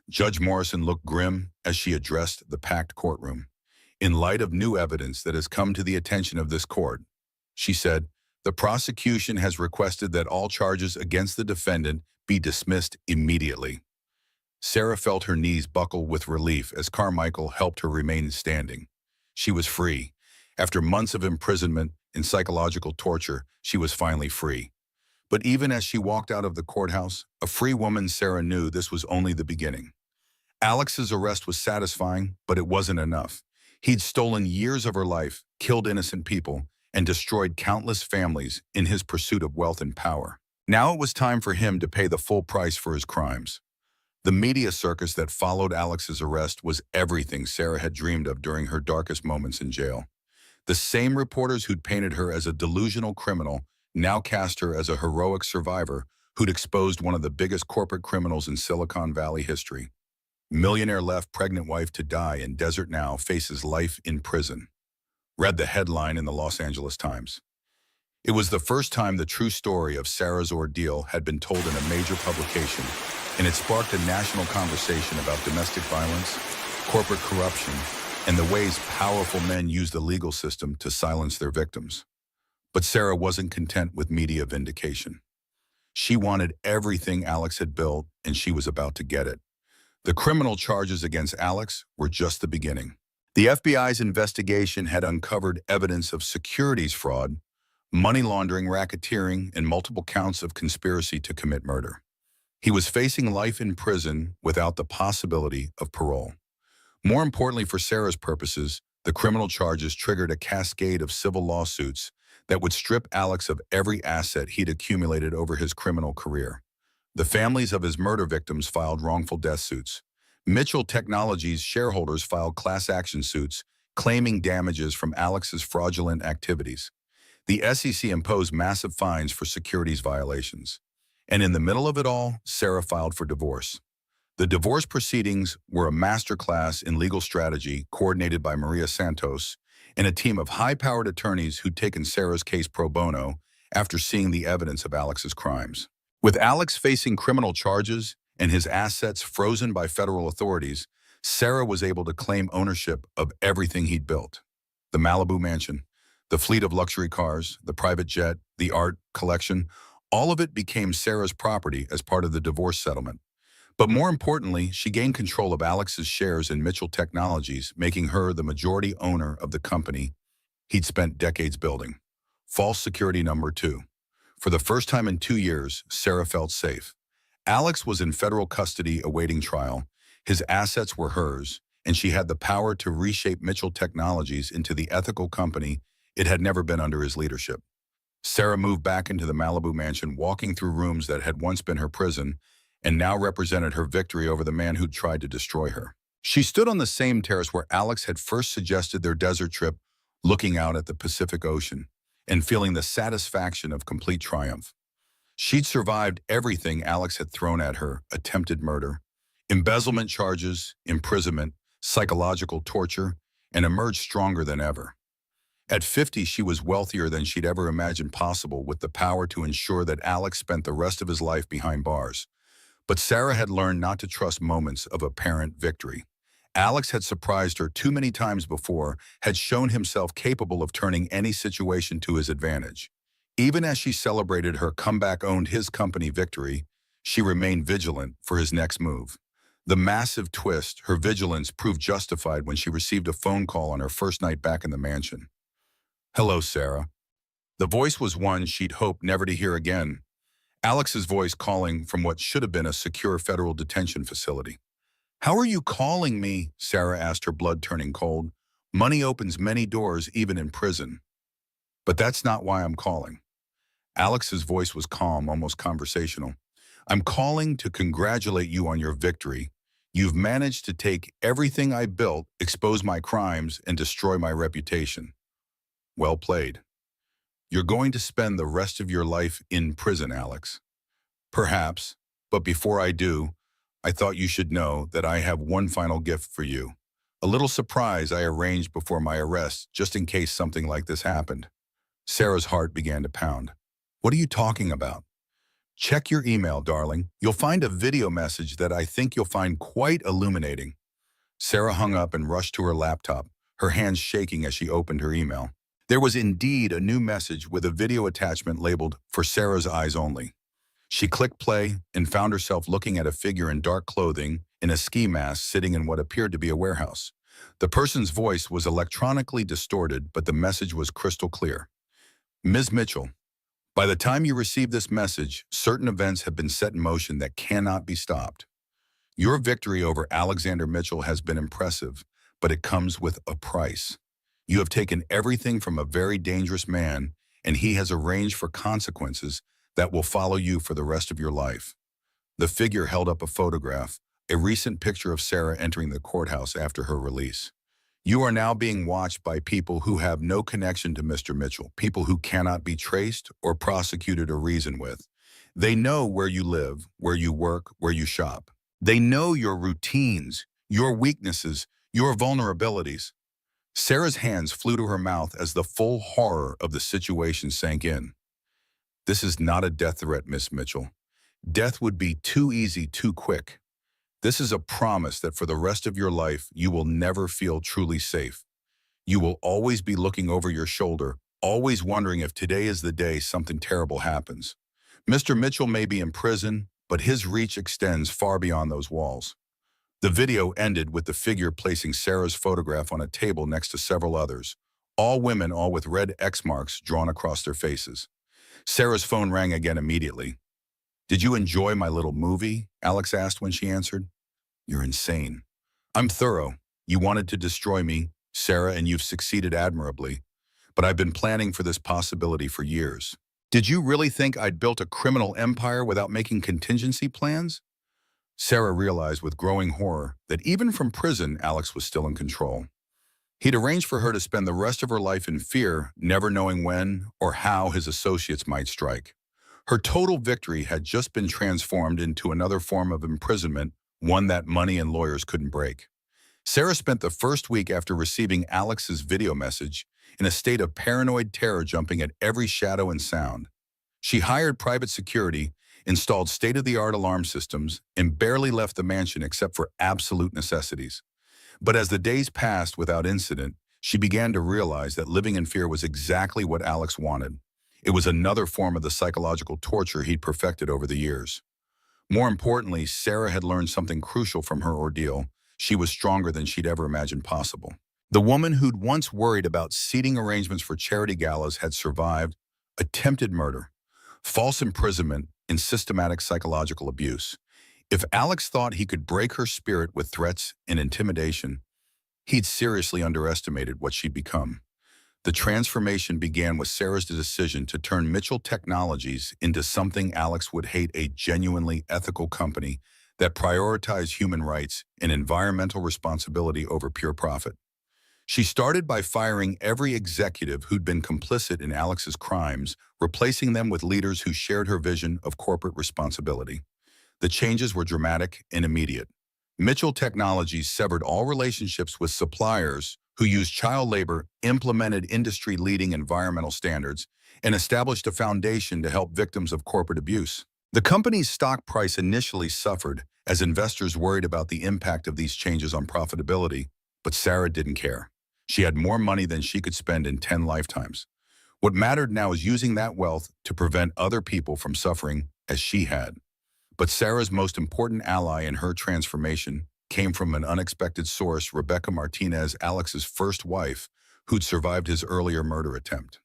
Judge Morrison looked grim as she addressed the packed courtroom. "In light of new evidence that has come to the attention of this court," she said, "the prosecution has requested that all charges against the defendant be dismissed immediately." Sarah felt her knees buckle with relief as Carmichael helped her remain standing. She was free. After months of imprisonment and psychological torture, she was finally free. But even as she walked out of the courthouse, a free woman, Sarah, knew this was only the beginning. Alex's arrest was satisfying, but it wasn't enough. He'd stolen years of her life, killed innocent people, and destroyed countless families in his pursuit of wealth and power. Now it was time for him to pay the full price for his crimes. The media circus that followed Alex's arrest was everything Sarah had dreamed of during her darkest moments in jail. The same reporters who'd painted her as a delusional criminal now cast her as a heroic survivor who'd exposed one of the biggest corporate criminals in Silicon Valley history. Millionaire left pregnant wife to die in desert, now faces life in prison. Read the headline in the Los Angeles Times. It was the first time the true story of Sarah's ordeal had been told in a major publication, and it sparked a national conversation about domestic violence, corporate corruption, and the ways powerful men use the legal system to silence their victims. But Sarah wasn't content with media vindication. She wanted everything Alex had built, and she was about to get it. The criminal charges against Alex were just the beginning. The FBI's investigation had uncovered evidence of securities fraud, money laundering, racketeering, and multiple counts of conspiracy to commit murder. He was facing life in prison without the possibility of parole. More importantly for Sarah's purposes, the criminal charges triggered a cascade of civil lawsuits that would strip Alex of every asset he'd accumulated over his criminal career. The families of his murder victims filed wrongful death suits. Mitchell Technologies shareholders filed class action suits claiming damages from Alex's fraudulent activities. The SEC imposed massive fines for securities violations. And in the middle of it all, Sarah filed for divorce. The divorce proceedings were a masterclass in legal strategy coordinated by Maria Santos and a team of high-powered attorneys who'd taken Sarah's case pro bono after seeing the evidence of Alex's crimes. With Alex facing criminal charges and his assets frozen by federal authorities, Sarah was able to claim ownership of everything he'd built. The Malibu mansion, the fleet of luxury cars, the private jet, the art collection, all of it became Sarah's property as part of the divorce settlement. But more importantly, she gained control of Alex's shares in Mitchell Technologies, making her the majority owner of the company he'd spent decades building. False security number 2. For the first time in 2 years, Sarah felt safe. Alex was in federal custody awaiting trial. His assets were hers, and she had the power to reshape Mitchell Technologies into the ethical company it had never been under his leadership. Sarah moved back into the Malibu mansion, walking through rooms that had once been her prison and now represented her victory over the man who'd tried to destroy her. She stood on the same terrace where Alex had first suggested their desert trip, looking out at the Pacific Ocean and feeling the satisfaction of complete triumph. She'd survived everything Alex had thrown at her: attempted murder, embezzlement charges, imprisonment, psychological torture, and emerged stronger than ever. At 50, she was wealthier than she'd ever imagined possible, with the power to ensure that Alex spent the rest of his life behind bars. But Sarah had learned not to trust moments of apparent victory. Alex had surprised her too many times before, had shown himself capable of turning any situation to his advantage. Even as she celebrated her comeback-owned his company victory, she remained vigilant for his next move. The massive twist, her vigilance proved justified when she received a phone call on her first night back in the mansion. "Hello, Sarah." The voice was one she'd hoped never to hear again. Alex's voice calling from what should have been a secure federal detention facility. "How are you calling me?" Sarah asked, her blood turning cold. "Money opens many doors, even in prison." "But that's not why I'm calling." Alex's voice was calm, almost conversational. "I'm calling to congratulate you on your victory. You've managed to take everything I built, expose my crimes, and destroy my reputation. Well played. You're going to spend the rest of your life in prison, Alex." "Perhaps, but before I do, I thought you should know that I have one final gift for you. A little surprise I arranged before my arrest, just in case something like this happened." Sarah's heart began to pound. "What are you talking about?" "Check your email, darling. You'll find a video message that I think you'll find quite illuminating." Sarah hung up and rushed to her laptop, her hands shaking as she opened her email. There was indeed a new message with a video attachment labeled "For Sarah's Eyes Only." She clicked play and found herself looking at a figure in dark clothing in a ski mask sitting in what appeared to be a warehouse. The person's voice was electronically distorted, but the message was crystal clear. Ms. Mitchell, by the time you receive this message, certain events have been set in motion that cannot be stopped. Your victory over Alexander Mitchell has been impressive, but it comes with a price. You have taken everything from a very dangerous man, and he has arranged for consequences that will follow you for the rest of your life. The figure held up a photograph, a recent picture of Sarah entering the courthouse after her release. You are now being watched by people who have no connection to Mr. Mitchell, people who cannot be traced or prosecuted or reasoned with. They know where you live, where you work, where you shop. They know your routines, your weaknesses, your vulnerabilities. Sarah's hands flew to her mouth as the full horror of the situation sank in. This is not a death threat, Miss Mitchell. Death would be too easy, too quick. This is a promise that for the rest of your life, you will never feel truly safe. You will always be looking over your shoulder, always wondering if today is the day something terrible happens. Mr. Mitchell may be in prison, but his reach extends far beyond those walls. The video ended with the figure placing Sarah's photograph on a table next to several others, all women, all with red X marks drawn across their faces. Sarah's phone rang again immediately. "Did you enjoy my little movie?" Alex asked when she answered. "You're insane." "I'm thorough. You wanted to destroy me, Sarah, and you've succeeded admirably. But I've been planning for this possibility for years." "Did you really think I'd built a criminal empire without making contingency plans?" Sarah realized with growing horror that even from prison, Alex was still in control. He'd arranged for her to spend the rest of her life in fear, never knowing when or how his associates might strike. Her total victory had just been transformed into another form of imprisonment, one that money and lawyers couldn't break. Sarah spent the first week after receiving Alex's video message in a state of paranoid terror, jumping at every shadow and sound. She hired private security, installed state-of-the-art alarm systems, and barely left the mansion except for absolute necessities. But as the days passed without incident, she began to realize that living in fear was exactly what Alex wanted. It was another form of the psychological torture he'd perfected over the years. More importantly, Sarah had learned something crucial from her ordeal. She was stronger than she'd ever imagined possible. The woman who'd once worried about seating arrangements for charity galas had survived attempted murder, false imprisonment, and systematic psychological abuse. If Alex thought he could break her spirit with threats and intimidation, he'd seriously underestimated what she'd become. The transformation began with Sarah's decision to turn Mitchell Technologies into something Alex would hate: a genuinely ethical company that prioritized human rights and environmental responsibility over pure profit. She started by firing every executive who'd been complicit in Alex's crimes, replacing them with leaders who shared her vision of corporate responsibility. The changes were dramatic and immediate. Mitchell Technologies severed all relationships with suppliers who used child labor, implemented industry-leading environmental standards, and established a foundation to help victims of corporate abuse. The company's stock price initially suffered as investors worried about the impact of these changes on profitability, but Sarah didn't care. She had more money than she could spend in 10 lifetimes. What mattered now is using that wealth to prevent other people from suffering as she had. But Sarah's most important ally in her transformation came from an unexpected source: Rebecca Martinez, Alex's first wife, who'd survived his earlier murder attempt.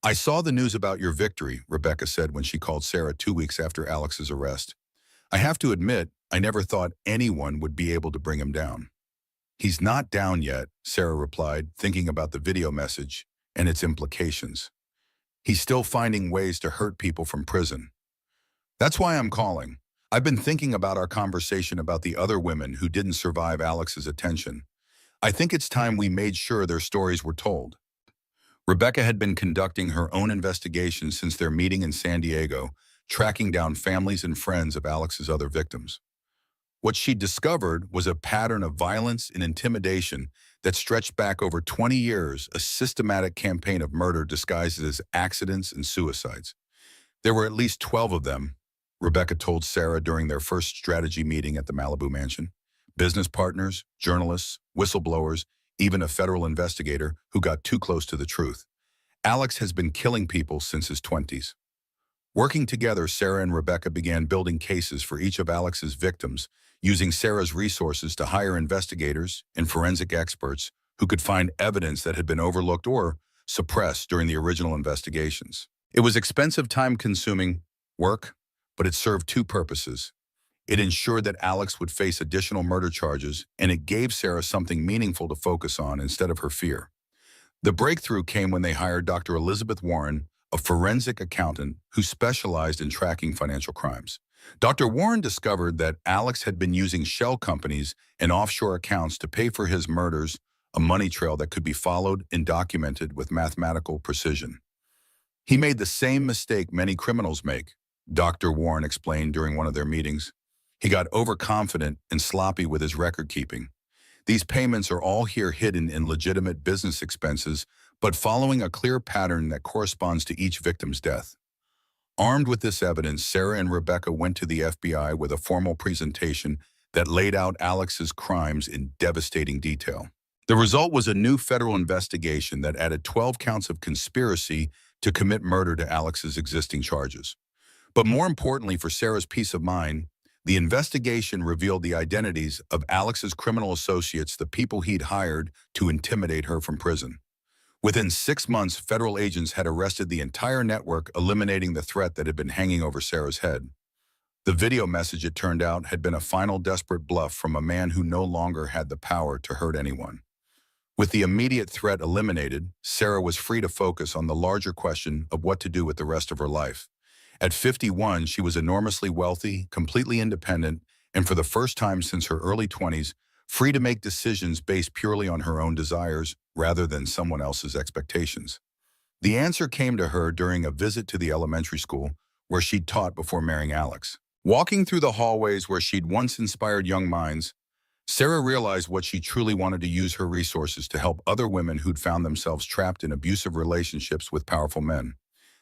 "I saw the news about your victory," Rebecca said when she called Sarah 2 weeks after Alex's arrest. "I have to admit, I never thought anyone would be able to bring him down." "He's not down yet," Sarah replied, thinking about the video message and its implications. "He's still finding ways to hurt people from prison. That's why I'm calling. I've been thinking about our conversation about the other women who didn't survive Alex's attention. I think it's time we made sure their stories were told." Rebecca had been conducting her own investigation since their meeting in San Diego, tracking down families and friends of Alex's other victims. What she discovered was a pattern of violence and intimidation that stretched back over 20 years, a systematic campaign of murder disguised as accidents and suicides. There were at least 12 of them, Rebecca told Sarah during their first strategy meeting at the Malibu mansion. Business partners, journalists, whistleblowers, even a federal investigator who got too close to the truth. Alex has been killing people since his 20s. Working together, Sarah and Rebecca began building cases for each of Alex's victims, using Sarah's resources to hire investigators and forensic experts who could find evidence that had been overlooked or suppressed during the original investigations. It was expensive, time-consuming work, but it served two purposes. It ensured that Alex would face additional murder charges, and it gave Sarah something meaningful to focus on instead of her fear. The breakthrough came when they hired Dr. Elizabeth Warren, a forensic accountant who specialized in tracking financial crimes. Dr. Warren discovered that Alex had been using shell companies and offshore accounts to pay for his murders, a money trail that could be followed and documented with mathematical precision. He made the same mistake many criminals make, Dr. Warren explained during one of their meetings. He got overconfident and sloppy with his record keeping. These payments are all here hidden in legitimate business expenses, but following a clear pattern that corresponds to each victim's death. Armed with this evidence, Sarah and Rebecca went to the FBI with a formal presentation that laid out Alex's crimes in devastating detail. The result was a new federal investigation that added 12 counts of conspiracy to commit murder to Alex's existing charges. But more importantly for Sarah's peace of mind, the investigation revealed the identities of Alex's criminal associates, the people he'd hired to intimidate her from prison. Within 6 months, federal agents had arrested the entire network, eliminating the threat that had been hanging over Sarah's head. The video message, it turned out, had been a final desperate bluff from a man who no longer had the power to hurt anyone. With the immediate threat eliminated, Sarah was free to focus on the larger question of what to do with the rest of her life. At 51, she was enormously wealthy, completely independent, and for the first time since her early 20s, free to make decisions based purely on her own desires rather than someone else's expectations. The answer came to her during a visit to the elementary school where she'd taught before marrying Alex. Walking through the hallways where she'd once inspired young minds, Sarah realized what she truly wanted: to use her resources to help other women who'd found themselves trapped in abusive relationships with powerful men.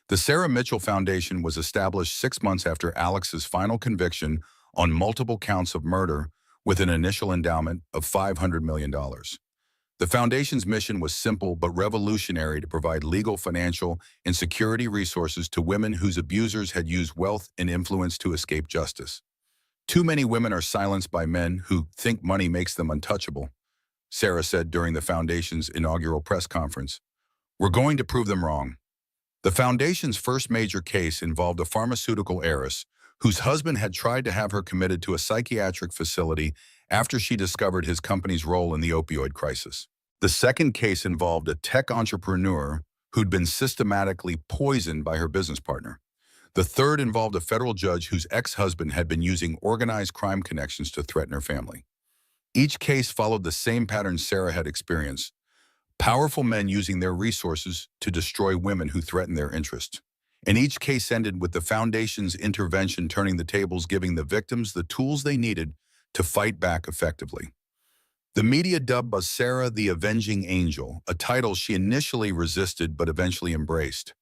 The Sarah Mitchell Foundation was established 6 months after Alex's final conviction on multiple counts of murder, with an initial endowment of $500 million. The foundation's mission was simple but revolutionary: to provide legal, financial, and security resources to women whose abusers had used wealth and influence to escape justice. Too many women are silenced by men who think money makes them untouchable, Sarah said during the foundation's inaugural press conference. We're going to prove them wrong. The foundation's first major case involved a pharmaceutical heiress whose husband had tried to have her committed to a psychiatric facility after she discovered his company's role in the opioid crisis. The second case involved a tech entrepreneur who'd been systematically poisoned by her business partner. The third involved a federal judge whose ex-husband had been using organized crime connections to threaten her family. Each case followed the same pattern Sarah had experienced: powerful men using their resources to destroy women who threatened their interests. And each case ended with the foundation's intervention turning the tables, giving the victims the tools they needed to fight back effectively. The media dubbed Sarah the Avenging Angel, a title she initially resisted but eventually embraced.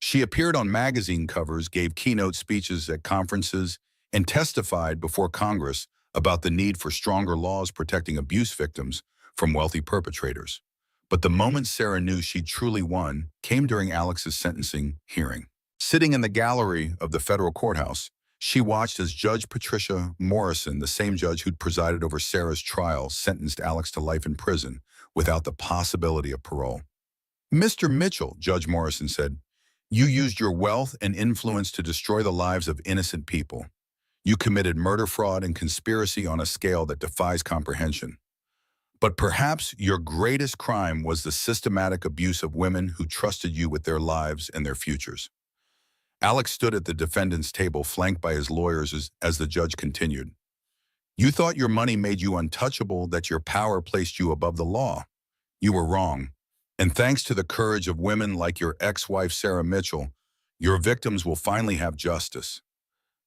She appeared on magazine covers, gave keynote speeches at conferences, and testified before Congress about the need for stronger laws protecting abuse victims from wealthy perpetrators. But the moment Sarah knew she'd truly won came during Alex's sentencing hearing. Sitting in the gallery of the federal courthouse, she watched as Judge Patricia Morrison, the same judge who'd presided over Sarah's trial, sentenced Alex to life in prison without the possibility of parole. "Mr. Mitchell," Judge Morrison said, "you used your wealth and influence to destroy the lives of innocent people. You committed murder, fraud, and conspiracy on a scale that defies comprehension. But perhaps your greatest crime was the systematic abuse of women who trusted you with their lives and their futures." Alex stood at the defendant's table, flanked by his lawyers as the judge continued. "You thought your money made you untouchable, that your power placed you above the law. You were wrong. And thanks to the courage of women like your ex-wife Sarah Mitchell, your victims will finally have justice."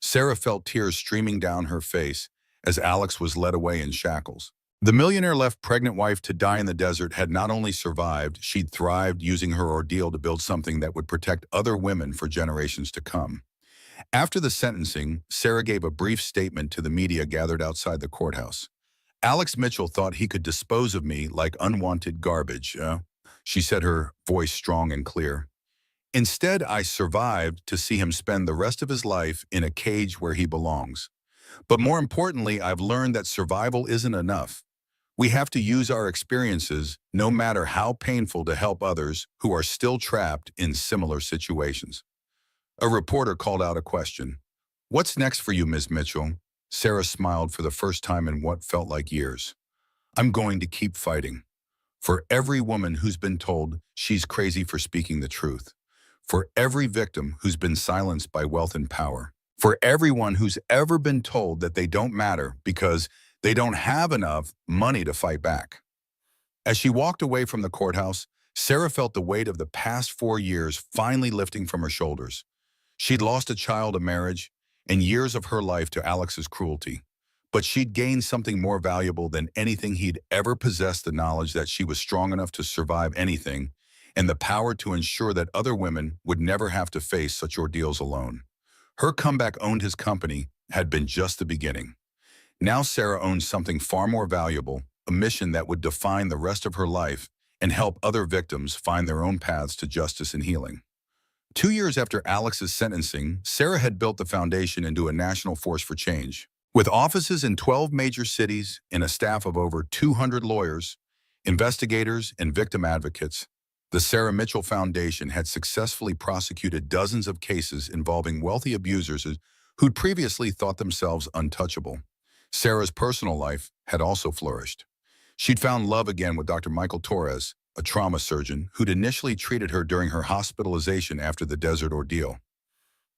Sarah felt tears streaming down her face as Alex was led away in shackles. The millionaire left pregnant wife to die in the desert had not only survived, she'd thrived, using her ordeal to build something that would protect other women for generations to come. After the sentencing, Sarah gave a brief statement to the media gathered outside the courthouse. "Alex Mitchell thought he could dispose of me like unwanted garbage," she said, her voice strong and clear. "Instead, I survived to see him spend the rest of his life in a cage where he belongs. But more importantly, I've learned that survival isn't enough. We have to use our experiences, no matter how painful, to help others who are still trapped in similar situations. A reporter called out a question. "What's next for you, Ms. Mitchell?" Sarah smiled for the first time in what felt like years. "I'm going to keep fighting. For every woman who's been told she's crazy for speaking the truth. For every victim who's been silenced by wealth and power. For everyone who's ever been told that they don't matter because they don't have enough money to fight back." As she walked away from the courthouse, Sarah felt the weight of the past 4 years finally lifting from her shoulders. She'd lost a child, a marriage, and years of her life to Alex's cruelty. But she'd gained something more valuable than anything he'd ever possessed: the knowledge that she was strong enough to survive anything, and the power to ensure that other women would never have to face such ordeals alone. Her comeback owned his company had been just the beginning. Now Sarah owned something far more valuable, a mission that would define the rest of her life and help other victims find their own paths to justice and healing. 2 years after Alex's sentencing, Sarah had built the foundation into a national force for change. With offices in 12 major cities and a staff of over 200 lawyers, investigators, and victim advocates, the Sarah Mitchell Foundation had successfully prosecuted dozens of cases involving wealthy abusers who'd previously thought themselves untouchable. Sarah's personal life had also flourished. She'd found love again with Dr. Michael Torres, a trauma surgeon who'd initially treated her during her hospitalization after the desert ordeal.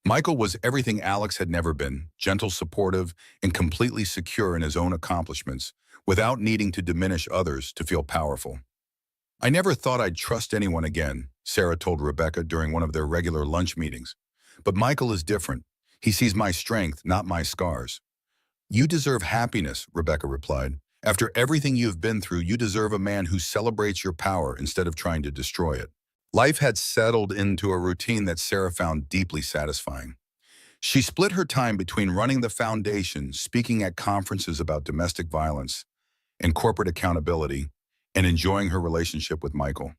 Michael was everything Alex had never been: gentle, supportive, and completely secure in his own accomplishments, without needing to diminish others to feel powerful. "I never thought I'd trust anyone again," Sarah told Rebecca during one of their regular lunch meetings. "But Michael is different. He sees my strength, not my scars." "You deserve happiness," Rebecca replied. "After everything you've been through, you deserve a man who celebrates your power instead of trying to destroy it." Life had settled into a routine that Sarah found deeply satisfying. She split her time between running the foundation, speaking at conferences about domestic violence and corporate accountability, and enjoying her relationship with Michael.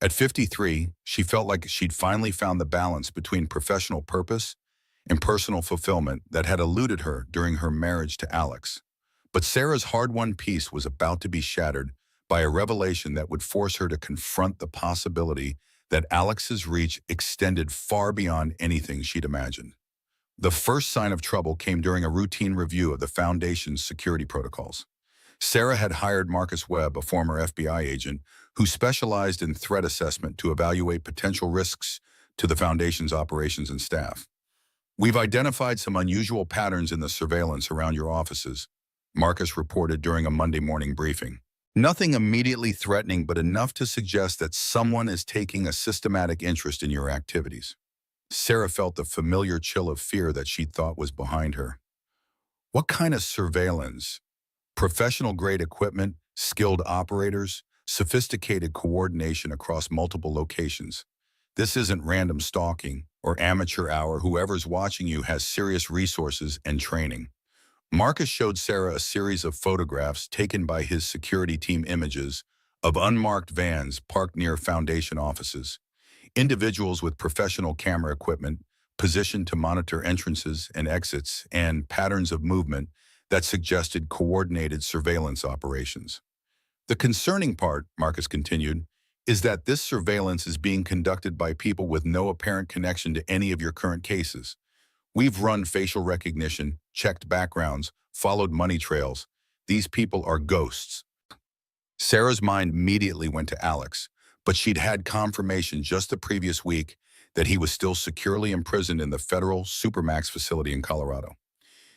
At 53, she felt like she'd finally found the balance between professional purpose and personal fulfillment that had eluded her during her marriage to Alex. But Sarah's hard-won peace was about to be shattered by a revelation that would force her to confront the possibility that Alex's reach extended far beyond anything she'd imagined. The first sign of trouble came during a routine review of the Foundation's security protocols. Sarah had hired Marcus Webb, a former FBI agent, who specialized in threat assessment, to evaluate potential risks to the Foundation's operations and staff. "We've identified some unusual patterns in the surveillance around your offices," Marcus reported during a Monday morning briefing. "Nothing immediately threatening, but enough to suggest that someone is taking a systematic interest in your activities." Sarah felt the familiar chill of fear that she thought was behind her. What kind of surveillance? Professional-grade equipment, skilled operators, sophisticated coordination across multiple locations. This isn't random stalking or amateur hour. Whoever's watching you has serious resources and training. Marcus showed Sarah a series of photographs taken by his security team, images of unmarked vans parked near Foundation offices, individuals with professional camera equipment positioned to monitor entrances and exits, and patterns of movement that suggested coordinated surveillance operations. "The concerning part," Marcus continued, "is that this surveillance is being conducted by people with no apparent connection to any of your current cases. We've run facial recognition, checked backgrounds, followed money trails. These people are ghosts." Sarah's mind immediately went to Alex, but she'd had confirmation just the previous week that he was still securely imprisoned in the federal Supermax facility in Colorado.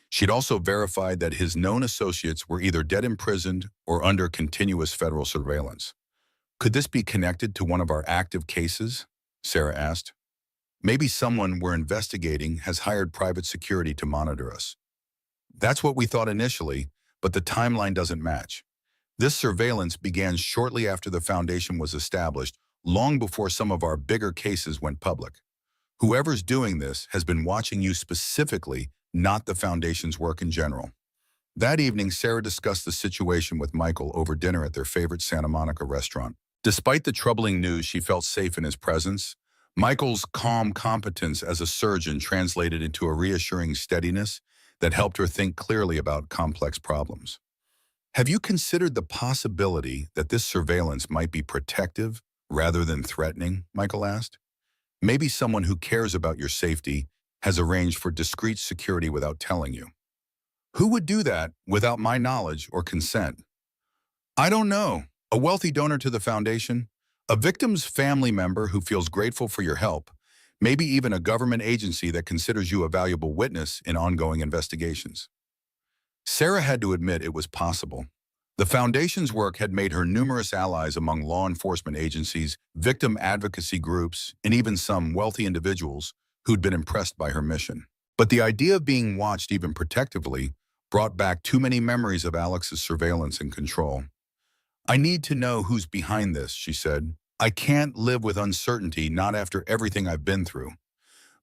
She'd also verified that his known associates were either dead imprisoned or under continuous federal surveillance. "Could this be connected to one of our active cases?" Sarah asked. "Maybe someone we're investigating has hired private security to monitor us." "That's what we thought initially, but the timeline doesn't match. This surveillance began shortly after the Foundation was established, long before some of our bigger cases went public. Whoever's doing this has been watching you specifically, not the Foundation's work in general." That evening, Sarah discussed the situation with Michael over dinner at their favorite Santa Monica restaurant. Despite the troubling news, she felt safe in his presence. Michael's calm competence as a surgeon translated into a reassuring steadiness that helped her think clearly about complex problems. Have you considered the possibility that this surveillance might be protective rather than threatening? Michael asked. Maybe someone who cares about your safety has arranged for discreet security without telling you. Who would do that without my knowledge or consent? I don't know. A wealthy donor to the foundation? A victim's family member who feels grateful for your help? Maybe even a government agency that considers you a valuable witness in ongoing investigations. Sarah had to admit it was possible. The foundation's work had made her numerous allies among law enforcement agencies, victim advocacy groups, and even some wealthy individuals who'd been impressed by her mission. But the idea of being watched even protectively brought back too many memories of Alex's surveillance and control. I need to know who's behind this, she said. I can't live with uncertainty, not after everything I've been through.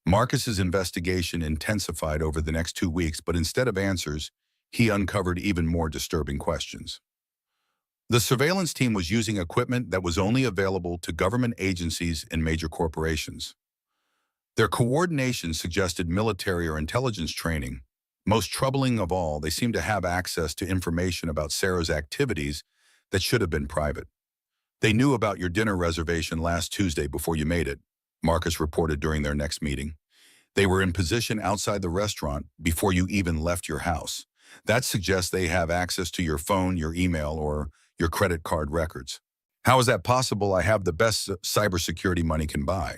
Marcus's investigation intensified over the next 2 weeks, but instead of answers, he uncovered even more disturbing questions. The surveillance team was using equipment that was only available to government agencies and major corporations. Their coordination suggested military or intelligence training. Most troubling of all, they seemed to have access to information about Sarah's activities that should have been private. They knew about your dinner reservation last Tuesday before you made it, Marcus reported during their next meeting. They were in position outside the restaurant before you even left your house. That suggests they have access to your phone, your email, or your credit card records. How is that possible? I have the best cybersecurity money can buy.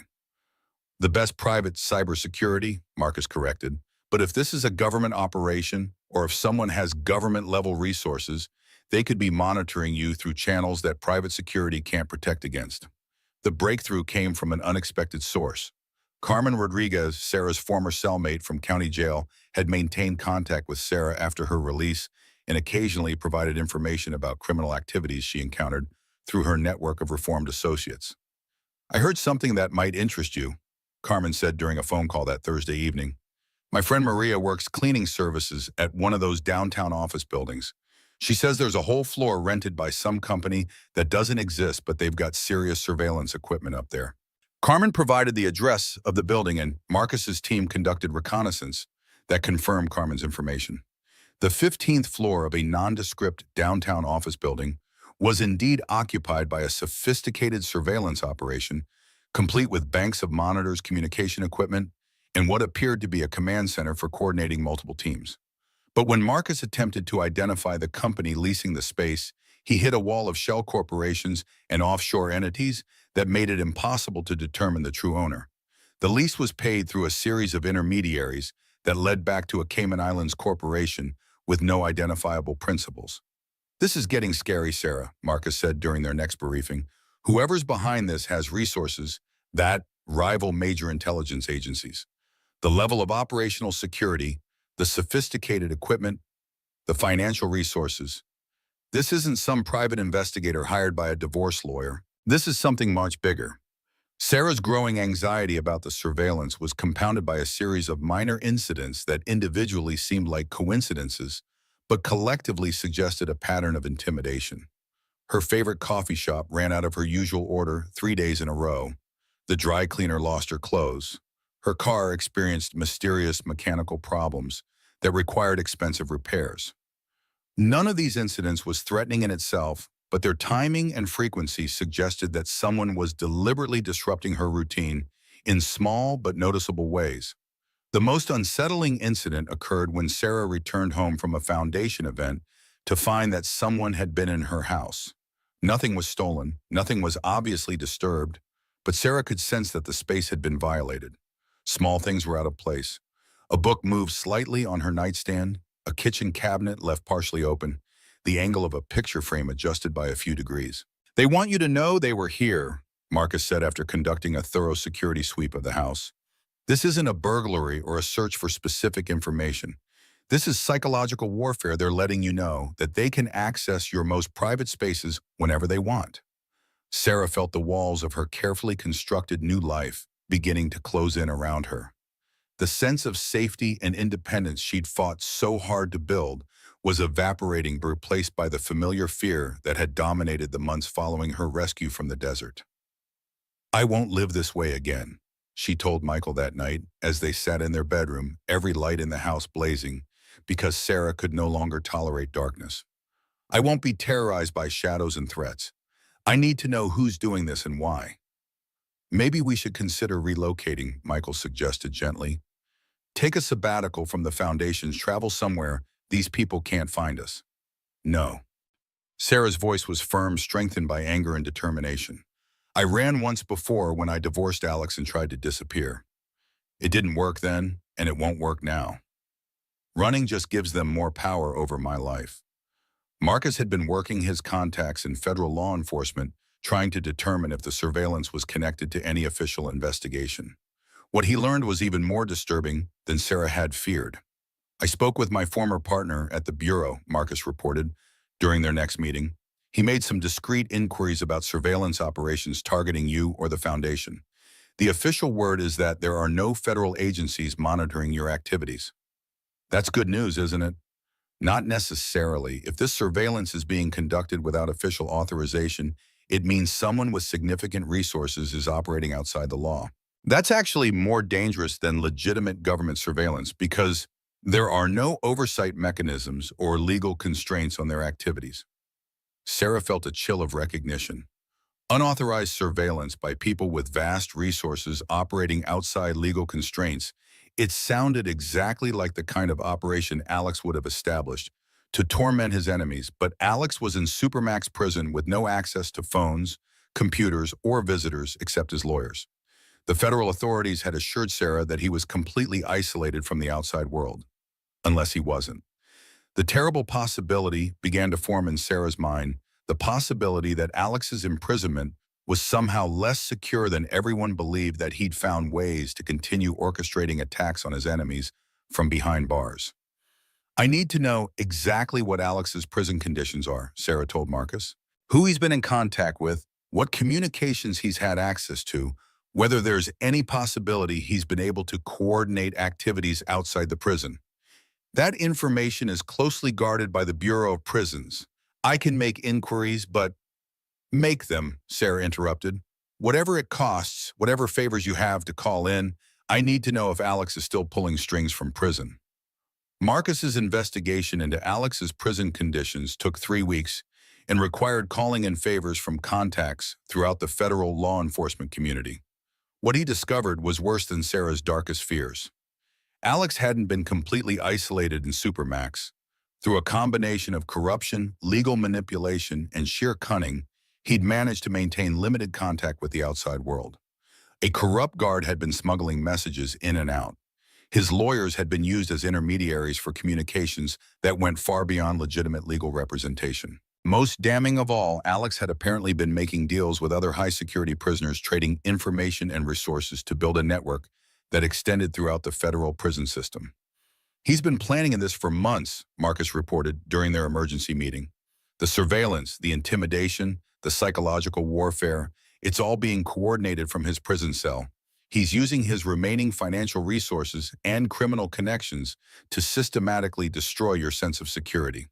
The best private cybersecurity, Marcus corrected. But if this is a government operation, or if someone has government-level resources, they could be monitoring you through channels that private security can't protect against. The breakthrough came from an unexpected source. Carmen Rodriguez, Sarah's former cellmate from county jail, had maintained contact with Sarah after her release and occasionally provided information about criminal activities she encountered through her network of reformed associates. I heard something that might interest you, Carmen said during a phone call that Thursday evening. My friend Maria works cleaning services at one of those downtown office buildings. She says there's a whole floor rented by some company that doesn't exist, but they've got serious surveillance equipment up there. Carmen provided the address of the building, and Marcus's team conducted reconnaissance that confirmed Carmen's information. The 15th floor of a nondescript downtown office building was indeed occupied by a sophisticated surveillance operation, complete with banks of monitors, communication equipment, and what appeared to be a command center for coordinating multiple teams. But when Marcus attempted to identify the company leasing the space, he hit a wall of shell corporations and offshore entities that made it impossible to determine the true owner. The lease was paid through a series of intermediaries that led back to a Cayman Islands corporation with no identifiable principals. This is getting scary, Sarah, Marcus said during their next briefing. Whoever's behind this has resources that rival major intelligence agencies. The level of operational security, the sophisticated equipment, the financial resources. This isn't some private investigator hired by a divorce lawyer. This is something much bigger. Sarah's growing anxiety about the surveillance was compounded by a series of minor incidents that individually seemed like coincidences, but collectively suggested a pattern of intimidation. Her favorite coffee shop ran out of her usual order 3 days in a row. The dry cleaner lost her clothes. Her car experienced mysterious mechanical problems that required expensive repairs. None of these incidents was threatening in itself, but their timing and frequency suggested that someone was deliberately disrupting her routine in small but noticeable ways. The most unsettling incident occurred when Sarah returned home from a foundation event to find that someone had been in her house. Nothing was stolen, nothing was obviously disturbed, but Sarah could sense that the space had been violated. Small things were out of place. A book moved slightly on her nightstand, a kitchen cabinet left partially open, the angle of a picture frame adjusted by a few degrees. They want you to know they were here, Marcus said after conducting a thorough security sweep of the house. This isn't a burglary or a search for specific information. This is psychological warfare. They're letting you know that they can access your most private spaces whenever they want. Sarah felt the walls of her carefully constructed new life beginning to close in around her. The sense of safety and independence she'd fought so hard to build was evaporating, replaced by the familiar fear that had dominated the months following her rescue from the desert. I won't live this way again, she told Michael that night as they sat in their bedroom, every light in the house blazing, because Sarah could no longer tolerate darkness. I won't be terrorized by shadows and threats. I need to know who's doing this and why. Maybe we should consider relocating, Michael suggested gently. Take a sabbatical from the foundations, travel somewhere these people can't find us. No. Sarah's voice was firm, strengthened by anger and determination. I ran once before when I divorced Alex and tried to disappear. It didn't work then, and it won't work now. Running just gives them more power over my life. Marcus had been working his contacts in federal law enforcement, trying to determine if the surveillance was connected to any official investigation. What he learned was even more disturbing than Sarah had feared. I spoke with my former partner at the Bureau, Marcus reported, during their next meeting. He made some discreet inquiries about surveillance operations targeting you or the Foundation. The official word is that there are no federal agencies monitoring your activities. That's good news, isn't it? Not necessarily. If this surveillance is being conducted without official authorization, it means someone with significant resources is operating outside the law. That's actually more dangerous than legitimate government surveillance because there are no oversight mechanisms or legal constraints on their activities. Sarah felt a chill of recognition. Unauthorized surveillance by people with vast resources operating outside legal constraints. It sounded exactly like the kind of operation Alex would have established to torment his enemies, but Alex was in Supermax prison with no access to phones, computers, or visitors except his lawyers. The federal authorities had assured Sarah that he was completely isolated from the outside world, unless he wasn't. The terrible possibility began to form in Sarah's mind, the possibility that Alex's imprisonment was somehow less secure than everyone believed, that he'd found ways to continue orchestrating attacks on his enemies from behind bars. I need to know exactly what Alex's prison conditions are, Sarah told Marcus. Who he's been in contact with, what communications he's had access to, whether there's any possibility he's been able to coordinate activities outside the prison. That information is closely guarded by the Bureau of Prisons. I can make inquiries, but make them, Sarah interrupted. Whatever it costs, whatever favors you have to call in, I need to know if Alex is still pulling strings from prison. Marcus's investigation into Alex's prison conditions took 3 weeks and required calling in favors from contacts throughout the federal law enforcement community. What he discovered was worse than Sarah's darkest fears. Alex hadn't been completely isolated in Supermax. Through a combination of corruption, legal manipulation, and sheer cunning, he'd managed to maintain limited contact with the outside world. A corrupt guard had been smuggling messages in and out. His lawyers had been used as intermediaries for communications that went far beyond legitimate legal representation. Most damning of all, Alex had apparently been making deals with other high-security prisoners, trading information and resources to build a network that extended throughout the federal prison system. He's been planning this for months, Marcus reported during their emergency meeting. The surveillance, the intimidation, the psychological warfare, it's all being coordinated from his prison cell. He's using his remaining financial resources and criminal connections to systematically destroy your sense of security.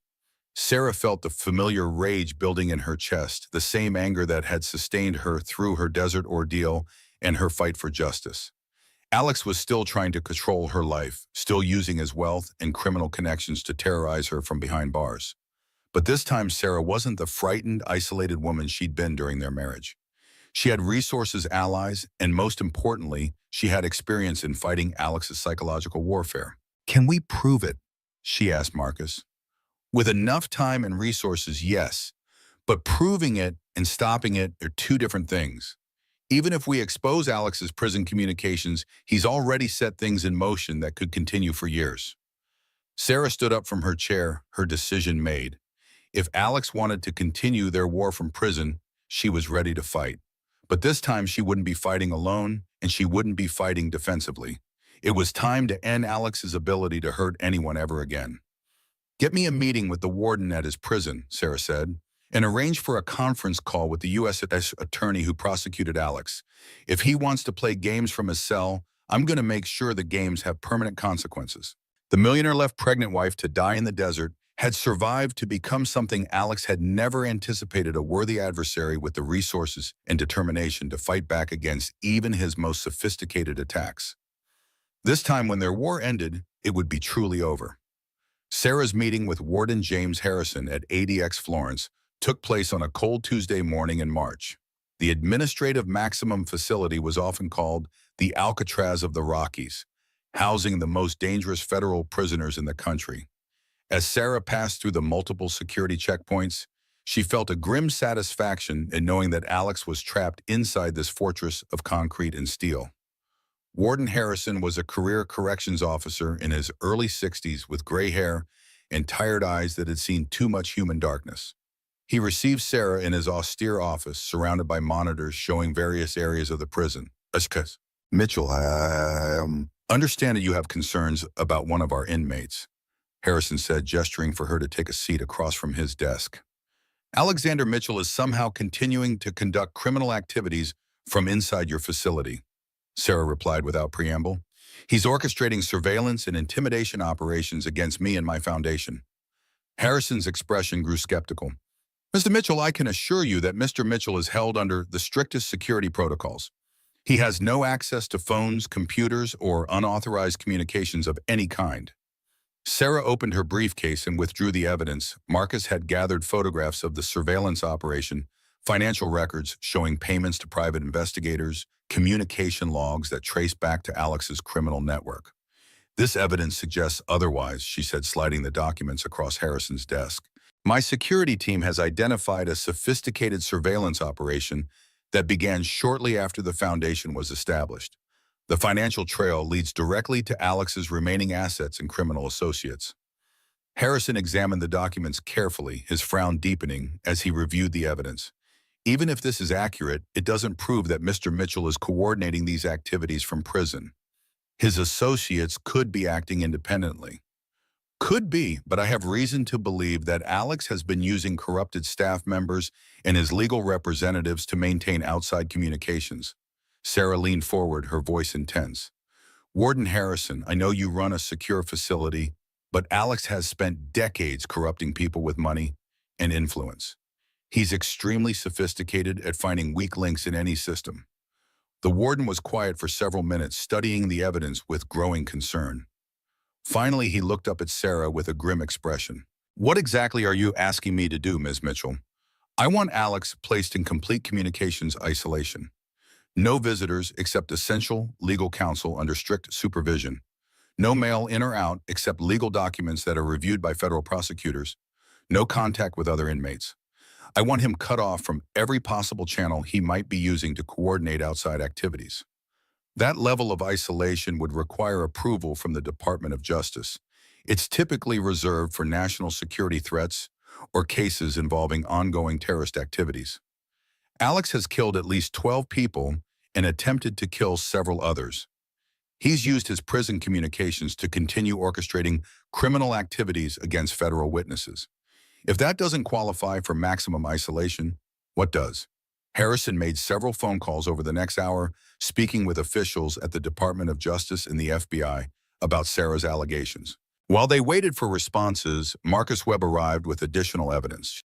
Sarah felt the familiar rage building in her chest, the same anger that had sustained her through her desert ordeal and her fight for justice. Alex was still trying to control her life, still using his wealth and criminal connections to terrorize her from behind bars. But this time, Sarah wasn't the frightened, isolated woman she'd been during their marriage. She had resources, allies, and most importantly, she had experience in fighting Alex's psychological warfare. Can we prove it? She asked Marcus. With enough time and resources, yes, but proving it and stopping it are two different things. Even if we expose Alex's prison communications, he's already set things in motion that could continue for years. Sarah stood up from her chair, her decision made. If Alex wanted to continue their war from prison, she was ready to fight. But this time she wouldn't be fighting alone, and she wouldn't be fighting defensively. It was time to end Alex's ability to hurt anyone ever again. Get me a meeting with the warden at his prison, Sarah said, and arrange for a conference call with the U.S. attorney who prosecuted Alex. If he wants to play games from his cell, I'm going to make sure the games have permanent consequences. The millionaire left pregnant wife to die in the desert had survived to become something Alex had never anticipated, a worthy adversary with the resources and determination to fight back against even his most sophisticated attacks. This time, when their war ended, it would be truly over. Sarah's meeting with Warden James Harrison at ADX Florence took place on a cold Tuesday morning in March. The administrative maximum facility was often called the Alcatraz of the Rockies, housing the most dangerous federal prisoners in the country. As Sarah passed through the multiple security checkpoints, she felt a grim satisfaction in knowing that Alex was trapped inside this fortress of concrete and steel. Warden Harrison was a career corrections officer in his early 60s with gray hair and tired eyes that had seen too much human darkness. He received Sarah in his austere office, surrounded by monitors showing various areas of the prison. Mitchell, I understand that you have concerns about one of our inmates, Harrison said, gesturing for her to take a seat across from his desk. Alexander Mitchell is somehow continuing to conduct criminal activities from inside your facility, Sarah replied without preamble. He's orchestrating surveillance and intimidation operations against me and my foundation. Harrison's expression grew skeptical. Mr. Mitchell, I can assure you that Mr. Mitchell is held under the strictest security protocols. He has no access to phones, computers, or unauthorized communications of any kind. Sarah opened her briefcase and withdrew the evidence. Marcus had gathered photographs of the surveillance operation, financial records showing payments to private investigators, communication logs that trace back to Alex's criminal network. This evidence suggests otherwise, she said, sliding the documents across Harrison's desk. My security team has identified a sophisticated surveillance operation that began shortly after the foundation was established. The financial trail leads directly to Alex's remaining assets and criminal associates. Harrison examined the documents carefully, his frown deepening as he reviewed the evidence. Even if this is accurate, it doesn't prove that Mr. Mitchell is coordinating these activities from prison. His associates could be acting independently. Could be, but I have reason to believe that Alex has been using corrupted staff members and his legal representatives to maintain outside communications. Sarah leaned forward, her voice intense. Warden Harrison, I know you run a secure facility, but Alex has spent decades corrupting people with money and influence. He's extremely sophisticated at finding weak links in any system. The warden was quiet for several minutes, studying the evidence with growing concern. Finally, he looked up at Sarah with a grim expression. What exactly are you asking me to do, Ms. Mitchell? I want Alex placed in complete communications isolation. No visitors except essential legal counsel under strict supervision. No mail in or out except legal documents that are reviewed by federal prosecutors. No contact with other inmates. I want him cut off from every possible channel he might be using to coordinate outside activities. That level of isolation would require approval from the Department of Justice. It's typically reserved for national security threats or cases involving ongoing terrorist activities. Alex has killed at least 12 people and attempted to kill several others. He's used his prison communications to continue orchestrating criminal activities against federal witnesses. If that doesn't qualify for maximum isolation, what does? Harrison made several phone calls over the next hour, speaking with officials at the Department of Justice and the FBI about Sarah's allegations. While they waited for responses, Marcus Webb arrived with additional evidence.